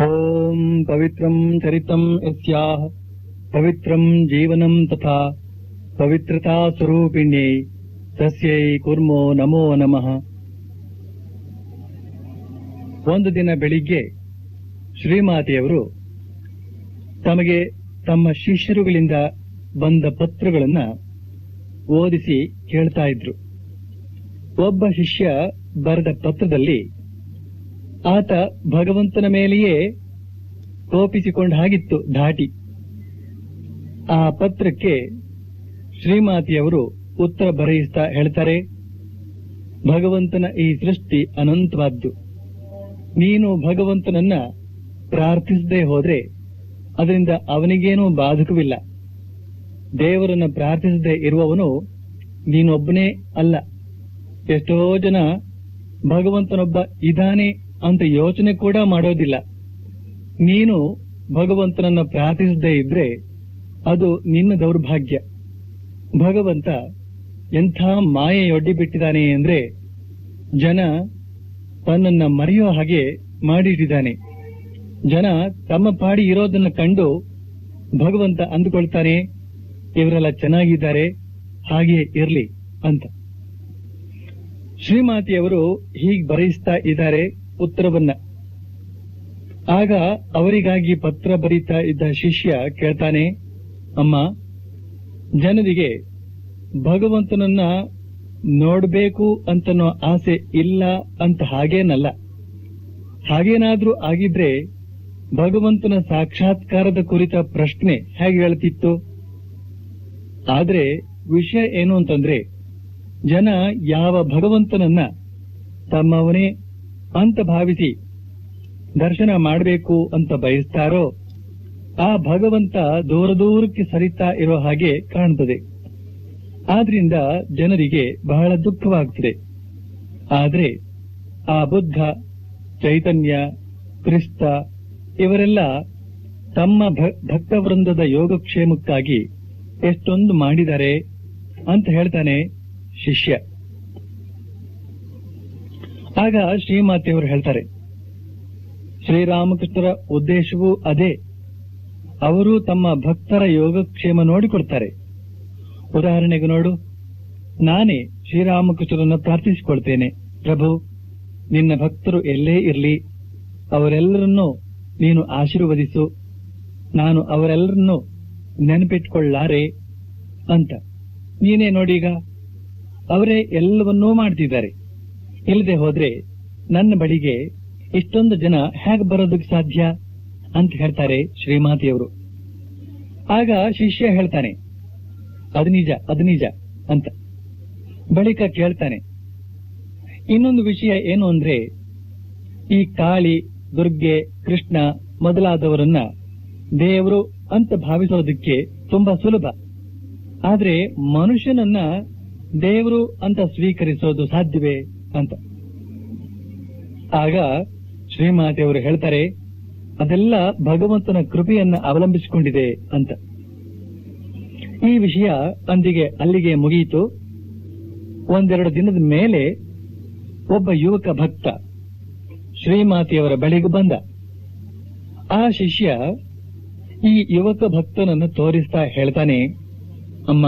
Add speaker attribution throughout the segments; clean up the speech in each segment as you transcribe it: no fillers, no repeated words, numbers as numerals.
Speaker 1: ಓಂ ಪವಿತ್ರಂ ಚರಿತಂ ಯಸ್ಯಾಃ ಪವಿತ್ರಂ ಜೀವನಂ ತಥಾ ಪವಿತ್ರತಾ ಸ್ವರೂಪಿಣ್ಯೈ ತಸ್ಯೈ ಕುರ್ಮೋ ನಮೋ ನಮಃ. ಒಂದು ದಿನ ಬೆಳಿಗ್ಗೆ ಶ್ರೀಮಾತೆಯವರು ತಮಗೆ ತಮ್ಮ ಶಿಷ್ಯರುಗಳಿಂದ ಬಂದ ಪತ್ರಗಳನ್ನು ಓದಿಸಿ ಕೇಳ್ತಾ ಇದ್ರು. ಒಬ್ಬ ಶಿಷ್ಯ ಬರೆದ ಪತ್ರದಲ್ಲಿ ಆತ ಭಗವಂತನ ಮೇಲೆಯೇ ಕೋಪಿಸಿಕೊಂಡ ಹಾಗಿತ್ತು ಧಾಟಿ. ಆ ಪತ್ರಕ್ಕೆ ಶ್ರೀಮಾತೆಯವರು ಉತ್ತರ ಬರೆಯಿಸ್ತಾ ಹೇಳ್ತಾರೆ, ಭಗವಂತನ ಈ ಸೃಷ್ಟಿ ಅನಂತವಾದ್ದು. ನೀನು ಭಗವಂತನನ್ನ ಪ್ರಾರ್ಥಿಸದೆ ಹೋದ್ರೆ ಅದರಿಂದ ಅವನಿಗೇನೂ ಬಾಧಕವಿಲ್ಲ. ದೇವರನ್ನ ಪ್ರಾರ್ಥಿಸದೆ ಇರುವವನು ನೀನೊಬ್ಬನೇ ಅಲ್ಲ. ಎಷ್ಟೋ ಜನ ಭಗವಂತನೊಬ್ಬ ಇದ್ದಾನೆ ಅಂತ ಯೋಚನೆ ಕೂಡ ಮಾಡೋದಿಲ್ಲ. ನೀನು ಭಗವಂತನನ್ನ ಪ್ರಾರ್ಥಿಸದೇ ಇದ್ರೆ ಅದು ನಿನ್ನ ದೌರ್ಭಾಗ್ಯ. ಭಗವಂತ ಎಂಥ ಮಾಯೆಯೊಡ್ಡಿ ಬಿಟ್ಟಿದ್ದಾನೆ ಅಂದ್ರೆ ಜನ ತನ್ನನ್ನ ಮರೆಯೋ ಹಾಗೆ ಮಾಡಿಟ್ಟಿದ್ದಾನೆ. ಜನ ತಮ್ಮ ಪಾಡಿ ಇರೋದನ್ನ ಕಂಡು ಭಗವಂತ ಅಂದುಕೊಳ್ತಾನೆ, ಇವರೆಲ್ಲ ಚೆನ್ನಾಗಿದ್ದಾರೆ, ಹಾಗೆಯೇ ಇರ್ಲಿ ಅಂತ. ಶ್ರೀಮಾತೆಯವರು ಹೀಗೆ ಬರೆಯಿಸ್ತಾ ಇದ್ದಾರೆ ಉತ್ತರವನ್ನ. ಆಗ ಅವರಿಗಾಗಿ ಪತ್ರ ಬರೀತಾ ಇದ್ದ ಶಿಷ್ಯ ಕೇಳ್ತಾನೆ, ಅಮ್ಮ, ಜನರಿಗೆ ಭಗವಂತನನ್ನ ನೋಡ್ಬೇಕು ಅಂತನೋ ಆಸೆ ಇಲ್ಲ ಅಂತ ಹಾಗೇನಲ್ಲ. ಹಾಗೇನಾದ್ರೂ ಆಗಿದ್ರೆ ಭಗವಂತನ ಸಾಕ್ಷಾತ್ಕಾರದ ಕುರಿತ ಪ್ರಶ್ನೆ ಹೇಗೆ ಹೇಳ್ತಿತ್ತು? ಆದ್ರೆ ವಿಷಯ ಏನು ಅಂತಂದ್ರೆ, ಜನ ಯಾವ ಭಗವಂತನನ್ನ ತಮ್ಮವನೇ ಅಂತ ಭಾವಿಸಿ ದರ್ಶನ ಮಾಡಬೇಕು ಅಂತ ಬಯಸ್ತಾರೋ ಆ ಭಗವಂತ ದೂರ ದೂರಕ್ಕೆ ಸರಿತಾ ಇರೋ ಹಾಗೆ ಕಾಣ್ತದೆ. ಆದ್ರಿಂದ ಜನರಿಗೆ ಬಹಳ ದುಃಖವಾಗ್ತದೆ. ಆದ್ರೆ ಆ ಬುದ್ಧ, ಚೈತನ್ಯ, ಕ್ರಿಸ್ತ ಇವರೆಲ್ಲ ತಮ್ಮ ಭಕ್ತವೃಂದದ ಯೋಗಕ್ಷೇಮಕ್ಕಾಗಿ ಎಷ್ಟೊಂದು ಮಾಡಿದ್ದಾರೆ ಅಂತ ಹೇಳ್ತಾನೆ ಶಿಷ್ಯ. ಆಗ ಶ್ರೀಮಾತೆಯವರು ಹೇಳ್ತಾರೆ, ಶ್ರೀರಾಮಕೃಷ್ಣರ ಉದ್ದೇಶವೂ ಅದೇ. ಅವರು ತಮ್ಮ ಭಕ್ತರ ಯೋಗಕ್ಷೇಮ ನೋಡಿಕೊಡ್ತಾರೆ. ಉದಾಹರಣೆಗೆ ನೋಡು, ನಾನೇ ಶ್ರೀರಾಮಕೃಷ್ಣರನ್ನು ಪ್ರಾರ್ಥಿಸಿಕೊಳ್ತೇನೆ, ಪ್ರಭು ನಿನ್ನ ಭಕ್ತರು ಎಲ್ಲೇ ಇರಲಿ, ಅವರೆಲ್ಲರನ್ನೂ ನೀನು ಆಶೀರ್ವದಿಸು, ನಾನು ಅವರೆಲ್ಲರನ್ನೂ ನೆನಪಿಟ್ಕೊಳ್ಳಾರೆ ಅಂತ. ನೀನೇ ನೋಡೀಗ ಅವರೇ ಎಲ್ಲವನ್ನೂ ಮಾಡ್ತಿದ್ದಾರೆ. ಇಲ್ಲದೆ ಹೋದ್ರೆ ನನ್ನ ಬಳಿಗೆ ಇಷ್ಟೊಂದು ಜನ ಹೇಗೆ ಬರೋದಕ್ಕೆ ಸಾಧ್ಯ ಅಂತ ಹೇಳ್ತಾರೆ ಶ್ರೀಮಾತೆಯವರು. ಆಗ ಶಿಷ್ಯ ಹೇಳ್ತಾನೆ, ಅದು ನಿಜ ಅಂತ. ಬಳಿಕ ಕೇಳ್ತಾನೆ, ಇನ್ನೊಂದು ವಿಷಯ ಏನು ಅಂದ್ರೆ, ಈ ಕಾಳಿ, ದುರ್ಗೆ, ಕೃಷ್ಣ ಮೊದಲಾದವರನ್ನ ದೇವರು ಅಂತ ಭಾವಿಸೋದಕ್ಕೆ ತುಂಬಾ ಸುಲಭ. ಆದ್ರೆ ಮನುಷ್ಯನನ್ನ ದೇವರು ಅಂತ ಸ್ವೀಕರಿಸೋದು ಸಾಧ್ಯವೇ ಅಂತ. ಆಗ ಶ್ರೀಮಾತೆಯವರು ಹೇಳ್ತಾರೆ, ಅದೆಲ್ಲ ಭಗವಂತನ ಕೃಪೆಯನ್ನ ಅವಲಂಬಿಸಿಕೊಂಡಿದೆ ಅಂತ. ಈ ವಿಷಯ ಅಲ್ಲಿಗೆ ಮುಗಿಯಿತು. ಒಂದೆರಡು ದಿನದ ಮೇಲೆ ಒಬ್ಬ ಯುವಕ ಭಕ್ತ ಶ್ರೀಮಾತೆಯವರ ಬಳಿಗೆ ಬಂದ. ಆ ಶಿಷ್ಯ ಈ ಯುವಕ ಭಕ್ತನನ್ನು ತೋರಿಸ್ತಾ ಹೇಳ್ತಾನೆ, ಅಮ್ಮ,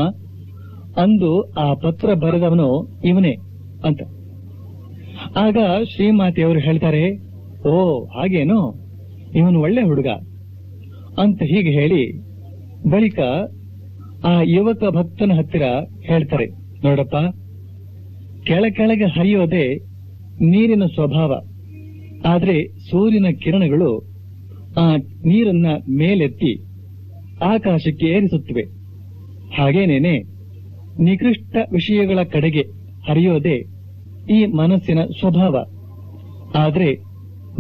Speaker 1: ಅಂದು ಆ ಪತ್ರ ಬರೆದವನು ಇವನೇ ಅಂತ. ಆಗ ಶ್ರೀಮಾತೆಯವರು ಹೇಳ್ತಾರೆ, ಓ ಹಾಗೇನು, ಇವನು ಒಳ್ಳೆ ಹುಡುಗ ಅಂತ ಹೀಗೆ ಹೇಳಿ ಬಳಿಕ ಆ ಯುವಕ ಭಕ್ತನ ಹತ್ತಿರ ಹೇಳ್ತಾರೆ, ನೋಡಪ್ಪ, ಕೆಳಗೆ ಹರಿಯೋದೇ ನೀರಿನ ಸ್ವಭಾವ. ಆದ್ರೆ ಸೂರ್ಯನ ಕಿರಣಗಳು ಆ ನೀರನ್ನ ಮೇಲೆತ್ತಿ ಆಕಾಶಕ್ಕೆ ಏರಿಸುತ್ತವೆ. ಹಾಗೇನೇನೆ ನಿಕೃಷ್ಟ ವಿಷಯಗಳ ಕಡೆಗೆ ಹರಿಯೋದೇ ಈ ಮನಸ್ಸಿನ ಸ್ವಭಾವ. ಆದ್ರೆ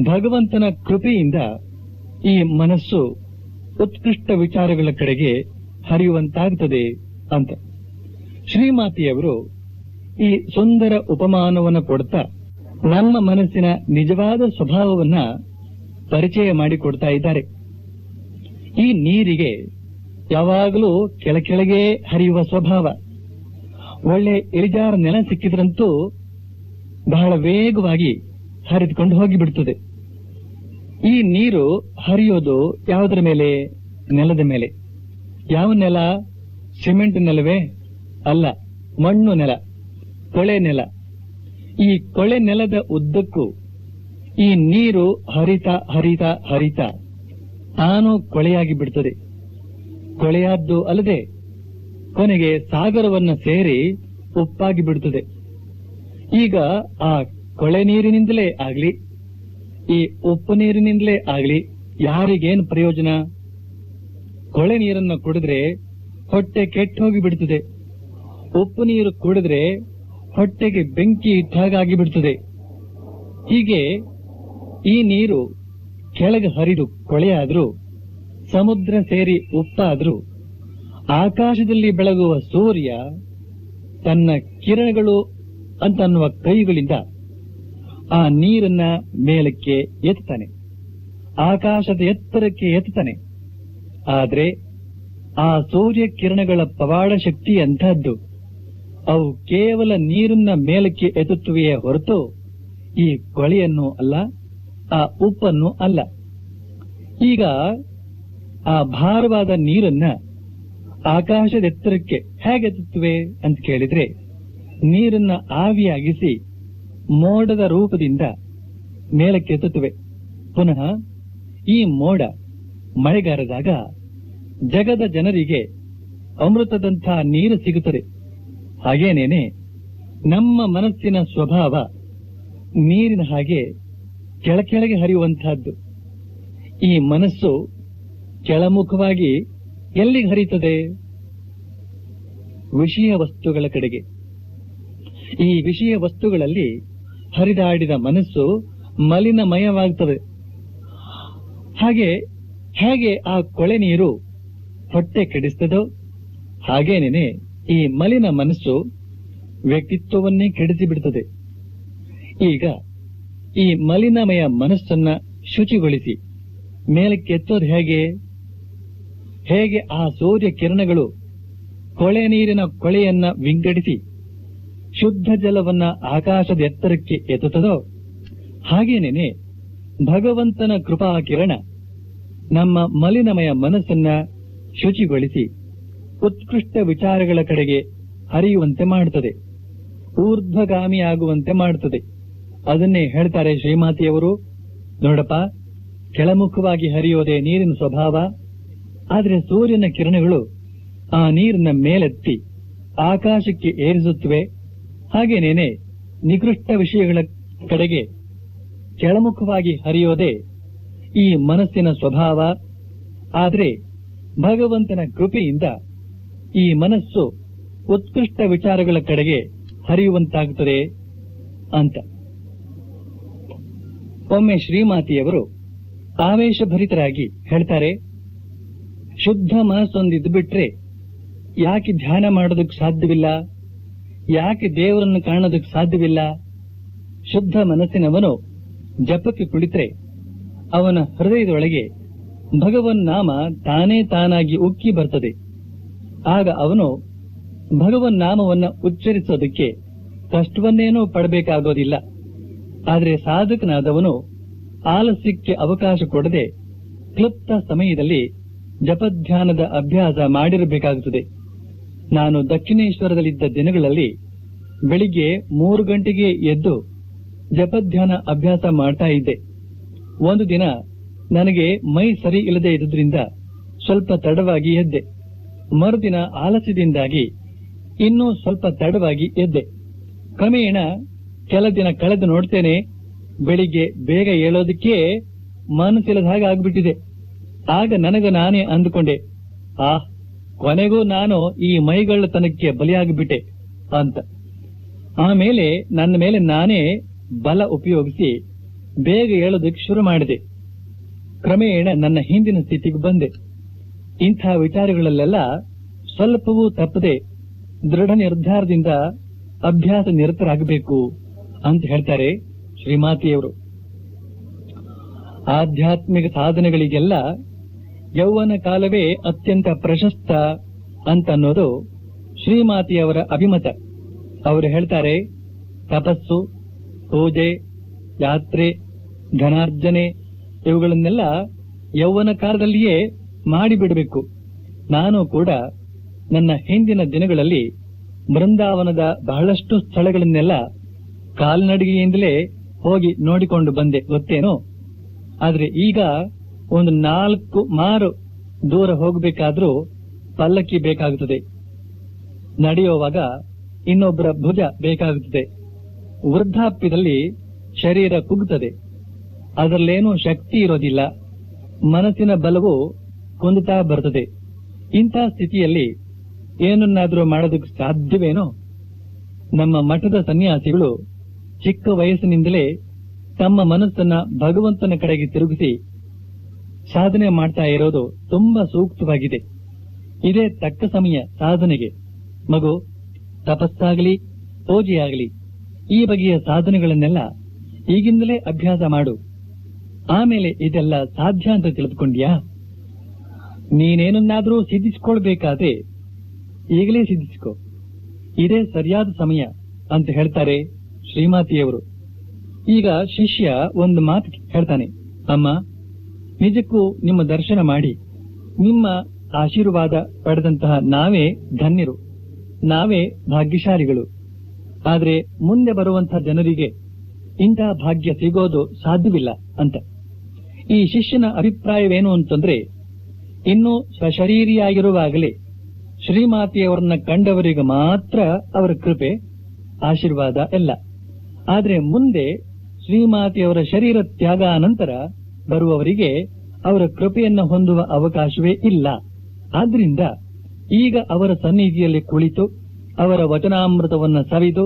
Speaker 1: ಭಗವಂತನ ಕೃಪೆಯಿಂದ ಈ ಮನಸ್ಸು ಉತ್ಕೃಷ್ಟ ವಿಚಾರಗಳ ಕಡೆಗೆ ಹರಿಯುವಂತಾಗುತ್ತದೆ ಅಂತ. ಶ್ರೀಮಾತೆಯವರು ಈ ಸುಂದರ ಉಪಮಾನವನ್ನು ಕೊಡ್ತಾ ನಮ್ಮ ಮನಸ್ಸಿನ ನಿಜವಾದ ಸ್ವಭಾವವನ್ನ ಪರಿಚಯ ಮಾಡಿಕೊಡ್ತಾ ಇದ್ದಾರೆ. ಈ ನೀರಿಗೆ ಯಾವಾಗಲೂ ಕೆಳಗೆ ಹರಿಯುವ ಸ್ವಭಾವ. ಒಳ್ಳೆ ಇಳಿಜಾರ ನೆಲ ಸಿಕ್ಕಿದ್ರಂತೂ ಬಹಳ ವೇಗವಾಗಿ ಹರಿದುಕೊಂಡು ಹೋಗಿಬಿಡುತ್ತದೆ. ಈ ನೀರು ಹರಿಯೋದು ಯಾವುದರ ಮೇಲೆ? ನೆಲದ ಮೇಲೆ. ಯಾವ ನೆಲ? ಸಿಮೆಂಟ್ ನೆಲವೇ? ಅಲ್ಲ, ಮಣ್ಣು ನೆಲ, ಕೊಳೆ ನೆಲ. ಈ ಕೊಳೆ ನೆಲದ ಉದ್ದಕ್ಕೂ ಈ ನೀರು ಹರಿತಾ ಹರಿತಾ ಹರಿತಾ ತಾನು ಕೊಳೆಯಾಗಿ ಬಿಡ್ತದೆ. ಕೊಳೆಯಾದ್ದು ಅಲ್ಲದೆ ಕೊನೆಗೆ ಸಾಗರವನ್ನ ಸೇರಿ ಉಪ್ಪಾಗಿ ಬಿಡುತ್ತದೆ. ಈಗ ಆ ಕೊಳೆ ನೀರಿನಿಂದಲೇ ಆಗ್ಲಿ, ಈ ಉಪ್ಪು ನೀರಿನಿಂದಲೇ ಆಗ್ಲಿ, ಯಾರಿಗೇನು ಪ್ರಯೋಜನ? ಕೊಳೆ ನೀರನ್ನು ಕುಡಿದ್ರೆ ಹೊಟ್ಟೆ ಕೆಟ್ಟು ಹೋಗಿ ಬಿಡುತ್ತದೆ. ಉಪ್ಪು ನೀರು ಕುಡಿದ್ರೆ ಹೊಟ್ಟೆಗೆ ಬೆಂಕಿ ಇಟ್ಟಾಗಿ ಬಿಡುತ್ತದೆ. ಹೀಗೆ ಈ ನೀರು ಕೆಳಗೆ ಹರಿದು ಕೊಳೆಯಾದ್ರೂ, ಸಮುದ್ರ ಸೇರಿ ಉಪ್ಪಾದ್ರೂ, ಆಕಾಶದಲ್ಲಿ ಬೆಳಗುವ ಸೂರ್ಯ ತನ್ನ ಕಿರಣಗಳು ಅಂತನ್ನುವ ಕೈಗಳಿಂದ ಆ ನೀರನ್ನ ಮೇಲಕ್ಕೆ ಎತ್ತುತ್ತಾನೆ, ಆಕಾಶದ ಎತ್ತರಕ್ಕೆ ಎತ್ತುತ್ತಾನೆ. ಆದ್ರೆ ಆ ಸೂರ್ಯ ಕಿರಣಗಳ ಪವಾಡ ಶಕ್ತಿ ಅಂತಹದ್ದು. ಅವು ಕೇವಲ ನೀರನ್ನ ಮೇಲಕ್ಕೆ ಎತ್ತುತ್ತವೆಯೇ ಹೊರತು ಈ ಕೊಳೆಯನ್ನು ಅಲ್ಲ, ಆ ಉಪ್ಪನ್ನು ಅಲ್ಲ. ಈಗ ಆ ಭಾರವಾದ ನೀರನ್ನ ಆಕಾಶದ ಎತ್ತರಕ್ಕೆ ಹೇಗೆತ್ತುತ್ತವೆ ಅಂತ ಕೇಳಿದ್ರೆ, ನೀರನ್ನ ಆವಿಯಾಗಿಸಿ ಮೋಡದ ರೂಪದಿಂದ ಮೇಲಕ್ಕೆ ಎತ್ತುತ್ತವೆ. ಪುನಃ ಈ ಮೋಡ ಮಳೆಗಾರದಾಗ ಜಗದ ಜನರಿಗೆ ಅಮೃತದಂಥ ನೀರು ಸಿಗುತ್ತದೆ. ಹಾಗೇನೇನೆ ನಮ್ಮ ಮನಸ್ಸಿನ ಸ್ವಭಾವ ನೀರಿನ ಹಾಗೆ ಕೆಳಕೆಳಗೆ ಹರಿಯುವಂತಹದ್ದು. ಈ ಮನಸ್ಸು ಕೆಳಮುಖವಾಗಿ ಎಲ್ಲಿಗೆ ಹರಿಯುತ್ತದೆ? ವಿಷಯ ವಸ್ತುಗಳ ಕಡೆಗೆ. ಈ ವಿಷಯ ವಸ್ತುಗಳಲ್ಲಿ ಹರಿದಾಡಿದ ಮನಸ್ಸು ಮಲಿನಮಯವಾಗುತ್ತದೆ. ಹೇಗೆ ಆ ಕೊಳೆ ನೀರು ಹೊಟ್ಟೆ ಕೆಡಿಸ್ತದೋ ಹಾಗೇನೇನೆ ಈ ಮಲಿನ ಮನಸ್ಸು ವ್ಯಕ್ತಿತ್ವವನ್ನೇ ಕೆಡಿಸಿ ಬಿಡುತ್ತದೆ. ಈಗ ಈ ಮಲಿನಮಯ ಮನಸ್ಸನ್ನ ಶುಚಿಗೊಳಿಸಿ ಮೇಲಕ್ಕೆ ಎತ್ತೋದು ಹೇಗೆ ಆ ಸೂರ್ಯ ಕಿರಣಗಳು ಕೊಳೆ ನೀರಿನ ಕೊಳೆಯನ್ನ ವಿಂಗಡಿಸಿ ಶುದ್ಧ ಜಲವನ್ನ ಆಕಾಶದ ಎತ್ತರಕ್ಕೆ ಎತ್ತುತ್ತದೋ ಹಾಗೇನೇನೆ ಭಗವಂತನ ಕೃಪಾ ಕಿರಣ ನಮ್ಮ ಮಲಿನಮಯ ಮನಸ್ಸನ್ನ ಶುಚಿಗೊಳಿಸಿ ಉತ್ಕೃಷ್ಟ ವಿಚಾರಗಳ ಕಡೆಗೆ ಹರಿಯುವಂತೆ ಮಾಡುತ್ತದೆ, ಊರ್ಧ್ವಗಾಮಿಯಾಗುವಂತೆ ಮಾಡುತ್ತದೆ. ಅದನ್ನೇ ಹೇಳ್ತಾರೆ ಶ್ರೀಮಾತೆಯವರು. ನೋಡಪ್ಪ, ಕೆಳಮುಖವಾಗಿ ಹರಿಯೋದೇ ನೀರಿನ ಸ್ವಭಾವ. ಆದರೆ ಸೂರ್ಯನ ಕಿರಣಗಳು ಆ ನೀರನ್ನ ಮೇಲೆತ್ತಿ ಆಕಾಶಕ್ಕೆ ಏರಿಸುತ್ತವೆ. ಹಾಗೇನೇನೆ ನಿಕೃಷ್ಟ ವಿಷಯಗಳ ಕಡೆಗೆ ಕೆಳಮುಖವಾಗಿ ಹರಿಯೋದೇ ಈ ಮನಸ್ಸಿನ ಸ್ವಭಾವ. ಆದರೆ ಭಗವಂತನ ಕೃಪೆಯಿಂದ ಈ ಮನಸ್ಸು ಉತ್ಕೃಷ್ಟ ವಿಚಾರಗಳ ಕಡೆಗೆ ಹರಿಯುವಂತಾಗುತ್ತದೆ ಅಂತ. ಒಮ್ಮೆ ಶ್ರೀಮಾತೆಯವರು ಆವೇಶಭರಿತರಾಗಿ ಹೇಳ್ತಾರೆ, ಶುದ್ಧ ಮನಸ್ಸೊಂದಿದ್ದು ಬಿಟ್ರೆ ಯಾಕೆ ಧ್ಯಾನ ಮಾಡೋದಕ್ಕೆ ಸಾಧ್ಯವಿಲ್ಲ? ಯಾಕೆ ದೇವರನ್ನು ಕಾಣೋದಕ್ಕೆ ಸಾಧ್ಯವಿಲ್ಲ? ಶುದ್ಧ ಮನಸ್ಸಿನವನು ಜಪಕ್ಕೆ ಕುಳಿತರೆ ಅವನ ಹೃದಯದೊಳಗೆ ಭಗವನ್ ನಾಮ ತಾನೇ ತಾನಾಗಿ ಉಕ್ಕಿ ಬರ್ತದೆ. ಆಗ ಅವನು ಭಗವನ್ ನಾಮವನ್ನ ಉಚ್ಚರಿಸೋದಕ್ಕೆ ಕಷ್ಟವನ್ನೇನೂ ಪಡಬೇಕಾಗೋದಿಲ್ಲ. ಆದರೆ ಸಾಧಕನಾದವನು ಆಲಸ್ಯಕ್ಕೆ ಅವಕಾಶ ಕೊಡದೆ ಕ್ಲುಪ್ತ ಸಮಯದಲ್ಲಿ ಜಪಧ್ಯಾನದ ಅಭ್ಯಾಸ ಮಾಡಿರಬೇಕಾಗುತ್ತದೆ. ನಾನು ದಕ್ಷಿಣೇಶ್ವರದಲ್ಲಿದ್ದ ದಿನಗಳಲ್ಲಿ ಬೆಳಿಗ್ಗೆ 3 ಗಂಟೆಗೆ ಎದ್ದು ಜಪಧ್ಯಾನ ಅಭ್ಯಾಸ ಮಾಡ್ತಾ ಇದ್ದೆ. ಒಂದು ದಿನ ನನಗೆ ಮೈ ಸರಿ ಇಲ್ಲದೆ ಇದ್ದುದರಿಂದ ಸ್ವಲ್ಪ ತಡವಾಗಿ ಎದ್ದೆ. ಮರುದಿನ ಆಲಸ್ಯದಿಂದಾಗಿ ಇನ್ನೂ ಸ್ವಲ್ಪ ತಡವಾಗಿ ಎದ್ದೆ. ಕ್ರಮೇಣ ಕೆಲ ದಿನ ಕಳೆದು ನೋಡ್ತೇನೆ, ಬೆಳಿಗ್ಗೆ ಬೇಗ ಏಳೋದಕ್ಕೆ ಮನಸ್ಸಿಲ್ಲದ ಹಾಗೆ ಆಗ್ಬಿಟ್ಟಿದೆ. ಆಗ ನನಗ ನಾನೇ ಅಂದುಕೊಂಡೆ, ಕೊನೆಗೂ ನಾನು ಈ ಮೈಗಳ್ಳತನಕ್ಕೆ ಬಲಿಯಾಗಿಬಿಟ್ಟೆ ಅಂತ. ಆಮೇಲೆ ನನ್ನ ಮೇಲೆ ನಾನೇ ಬಲ ಉಪಯೋಗಿಸಿ ಬೇಗ ಏಳೋದಕ್ಕೆ ಶುರು ಮಾಡಿದೆ. ಕ್ರಮೇಣ ನನ್ನ ಹಿಂದಿನ ಸ್ಥಿತಿಗೆ ಬಂದೆ. ಇಂಥ ವಿಚಾರಗಳಲ್ಲೆಲ್ಲ ಸ್ವಲ್ಪವೂ ತಪ್ಪದೆ ದೃಢ ನಿರ್ಧಾರದಿಂದ ಅಭ್ಯಾಸ ನಿರತರಾಗಬೇಕು ಅಂತ ಹೇಳ್ತಾರೆ ಶ್ರೀಮಾತೆಯವರು. ಆಧ್ಯಾತ್ಮಿಕ ಸಾಧನೆಗಳಿಗೆಲ್ಲ ಯೌವನ ಕಾಲವೇ ಅತ್ಯಂತ ಪ್ರಶಸ್ತ ಅಂತನ್ನೋದು ಶ್ರೀಮಾತೆಯವರ ಅಭಿಮತ. ಅವರು ಹೇಳ್ತಾರೆ, ತಪಸ್ಸು, ಪೂಜೆ, ಯಾತ್ರೆ, ಧನಾರ್ಜನೆ, ಇವುಗಳನ್ನೆಲ್ಲ ಯೌವನ ಕಾಲದಲ್ಲಿಯೇ ಮಾಡಿಬಿಡಬೇಕು. ನಾನು ಕೂಡ ನನ್ನ ಹಿಂದಿನ ದಿನಗಳಲ್ಲಿ ಬೃಂದಾವನದ ಬಹಳಷ್ಟು ಸ್ಥಳಗಳನ್ನೆಲ್ಲ ಕಾಲ್ನಡಿಗೆಯಿಂದಲೇ ಹೋಗಿ ನೋಡಿಕೊಂಡು ಬಂದೆ ಗೊತ್ತೇನೋ. ಆದ್ರೆ ಈಗ ಒಂದು 4 ಮಾರು ದೂರ ಹೋಗಬೇಕಾದ್ರೂ ಪಲ್ಲಕ್ಕಿ ಬೇಕಾಗುತ್ತದೆ, ನಡೆಯುವಾಗ ಇನ್ನೊಬ್ಬರ ಭುಜ ಬೇಕಾಗುತ್ತದೆ. ವೃದ್ಧಾಪ್ಯದಲ್ಲಿ ಶರೀರ ಕುಗ್ಗುತ್ತದೆ, ಅದರಲ್ಲೇನೂ ಶಕ್ತಿ ಇರೋದಿಲ್ಲ, ಮನಸ್ಸಿನ ಬಲವು ಕುಂದುತ್ತಾ ಬರುತ್ತದೆ. ಇಂಥ ಸ್ಥಿತಿಯಲ್ಲಿ ಏನನ್ನಾದರೂ ಮಾಡೋದಕ್ಕೆ ಸಾಧ್ಯವೇನೋ? ನಮ್ಮ ಮಠದ ಸನ್ಯಾಸಿಗಳು ಚಿಕ್ಕ ವಯಸ್ಸಿನಿಂದಲೇ ತಮ್ಮ ಮನಸ್ಸನ್ನ ಭಗವಂತನ ಕಡೆಗೆ ತಿರುಗಿಸಿ ಸಾಧನೆ ಮಾಡ್ತಾ ಇರೋದು ತುಂಬಾ ಸೂಕ್ತವಾಗಿದೆ. ಇದೇ ತಕ್ಕ ಸಮಯ ಸಾಧನೆಗೆ. ಮಗು, ತಪಸ್ಸಾಗಲಿ ಪೂಜೆಯಾಗಲಿ ಈ ಬಗೆಯ ಸಾಧನೆಗಳನ್ನೆಲ್ಲ ಈಗಿಂದಲೇ ಅಭ್ಯಾಸ ಮಾಡು. ಆಮೇಲೆ ಇದೆಲ್ಲ ಸಾಧ್ಯ ಅಂತ ತಿಳಿದುಕೊಂಡ್ಯಾ? ನೀನೇನನ್ನಾದ್ರೂ ಸಿದ್ಧಿಸಿಕೊಳ್ಬೇಕಾದ್ರೆ ಈಗಲೇ ಸಿದ್ಧಿಸಿಕೊ, ಇದೇ ಸರಿಯಾದ ಸಮಯ ಅಂತ ಹೇಳ್ತಾರೆ ಶ್ರೀಮಾತಿಯವರು. ಈಗ ಶಿಷ್ಯ ಒಂದು ಮಾತು ಹೇಳ್ತಾನೆ, ಅಮ್ಮ, ನಿಜಕ್ಕೂ ನಿಮ್ಮ ದರ್ಶನ ಮಾಡಿ ನಿಮ್ಮ ಆಶೀರ್ವಾದ ಪಡೆದಂತಹ ನಾವೇ ಧನ್ಯರು, ನಾವೇ ಭಾಗ್ಯಶಾಲಿಗಳು. ಆದ್ರೆ ಮುಂದೆ ಬರುವಂತಹ ಜನರಿಗೆ ಇಂತಹ ಭಾಗ್ಯ ಸಿಗೋದು ಸಾಧ್ಯವಿಲ್ಲ ಅಂತ. ಈ ಶಿಷ್ಯನ ಅಭಿಪ್ರಾಯವೇನು ಅಂತಂದ್ರೆ, ಇನ್ನು ಸ್ವಶರೀರಿಯಾಗಿರುವಾಗಲೇ ಶ್ರೀಮಾತೆಯವರನ್ನ ಕಂಡವರಿಗೆ ಮಾತ್ರ ಅವರ ಕೃಪೆ ಆಶೀರ್ವಾದ ಎಲ್ಲ. ಆದ್ರೆ ಮುಂದೆ ಶ್ರೀಮಾತೆಯವರ ಶರೀರ ತ್ಯಾಗ ಅನಂತರ ಬರುವವರಿಗೆ ಅವರ ಕೃಪೆಯನ್ನ ಹೊಂದುವ ಅವಕಾಶವೇ ಇಲ್ಲ. ಆದ್ರಿಂದ ಈಗ ಅವರ ಸನ್ನಿಧಿಯಲ್ಲಿ ಕುಳಿತು ಅವರ ವಚನಾಮೃತವನ್ನ ಸವಿದು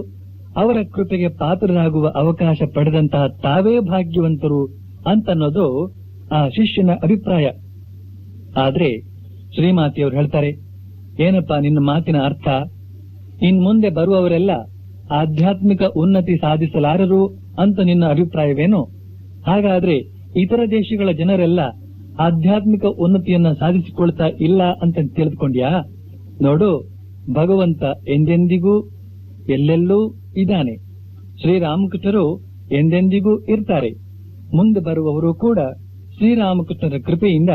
Speaker 1: ಅವರ ಕೃಪೆಗೆ ಪಾತ್ರರಾಗುವ ಅವಕಾಶ ಪಡೆದಂತಹ ತಾವೇ ಭಾಗ್ಯವಂತರು ಅಂತನ್ನೋದು ಆ ಶಿಷ್ಯನ ಅಭಿಪ್ರಾಯ. ಆದ್ರೆ ಶ್ರೀಮಾತೆಯವರು ಹೇಳ್ತಾರೆ, ಏನಪ್ಪಾ ನಿನ್ನ ಮಾತಿನ ಅರ್ಥ? ಇನ್ ಮುಂದೆ ಬರುವವರೆಲ್ಲ ಆಧ್ಯಾತ್ಮಿಕ ಉನ್ನತಿ ಸಾಧಿಸಲಾರರು ಅಂತ ನಿನ್ನ ಅಭಿಪ್ರಾಯವೇನು? ಹಾಗಾದ್ರೆ ಇತರ ದೇಶಗಳ ಜನರೆಲ್ಲ ಆಧ್ಯಾತ್ಮಿಕ ಉನ್ನತಿಯನ್ನ ಸಾಧಿಸಿಕೊಳ್ತಾ ಇಲ್ಲ ಅಂತ ತಿಳಿದುಕೊಂಡ್ಯಾ? ನೋಡು, ಭಗವಂತ ಎಂದೆಂದಿಗೂ ಎಲ್ಲೆಲ್ಲೂ ಇದ್ದಾನೆ. ಶ್ರೀರಾಮಕೃಷ್ಣರು ಎಂದೆಂದಿಗೂ ಇರ್ತಾರೆ. ಮುಂದೆ ಬರುವವರು ಕೂಡ ಶ್ರೀರಾಮಕೃಷ್ಣರ ಕೃಪೆಯಿಂದ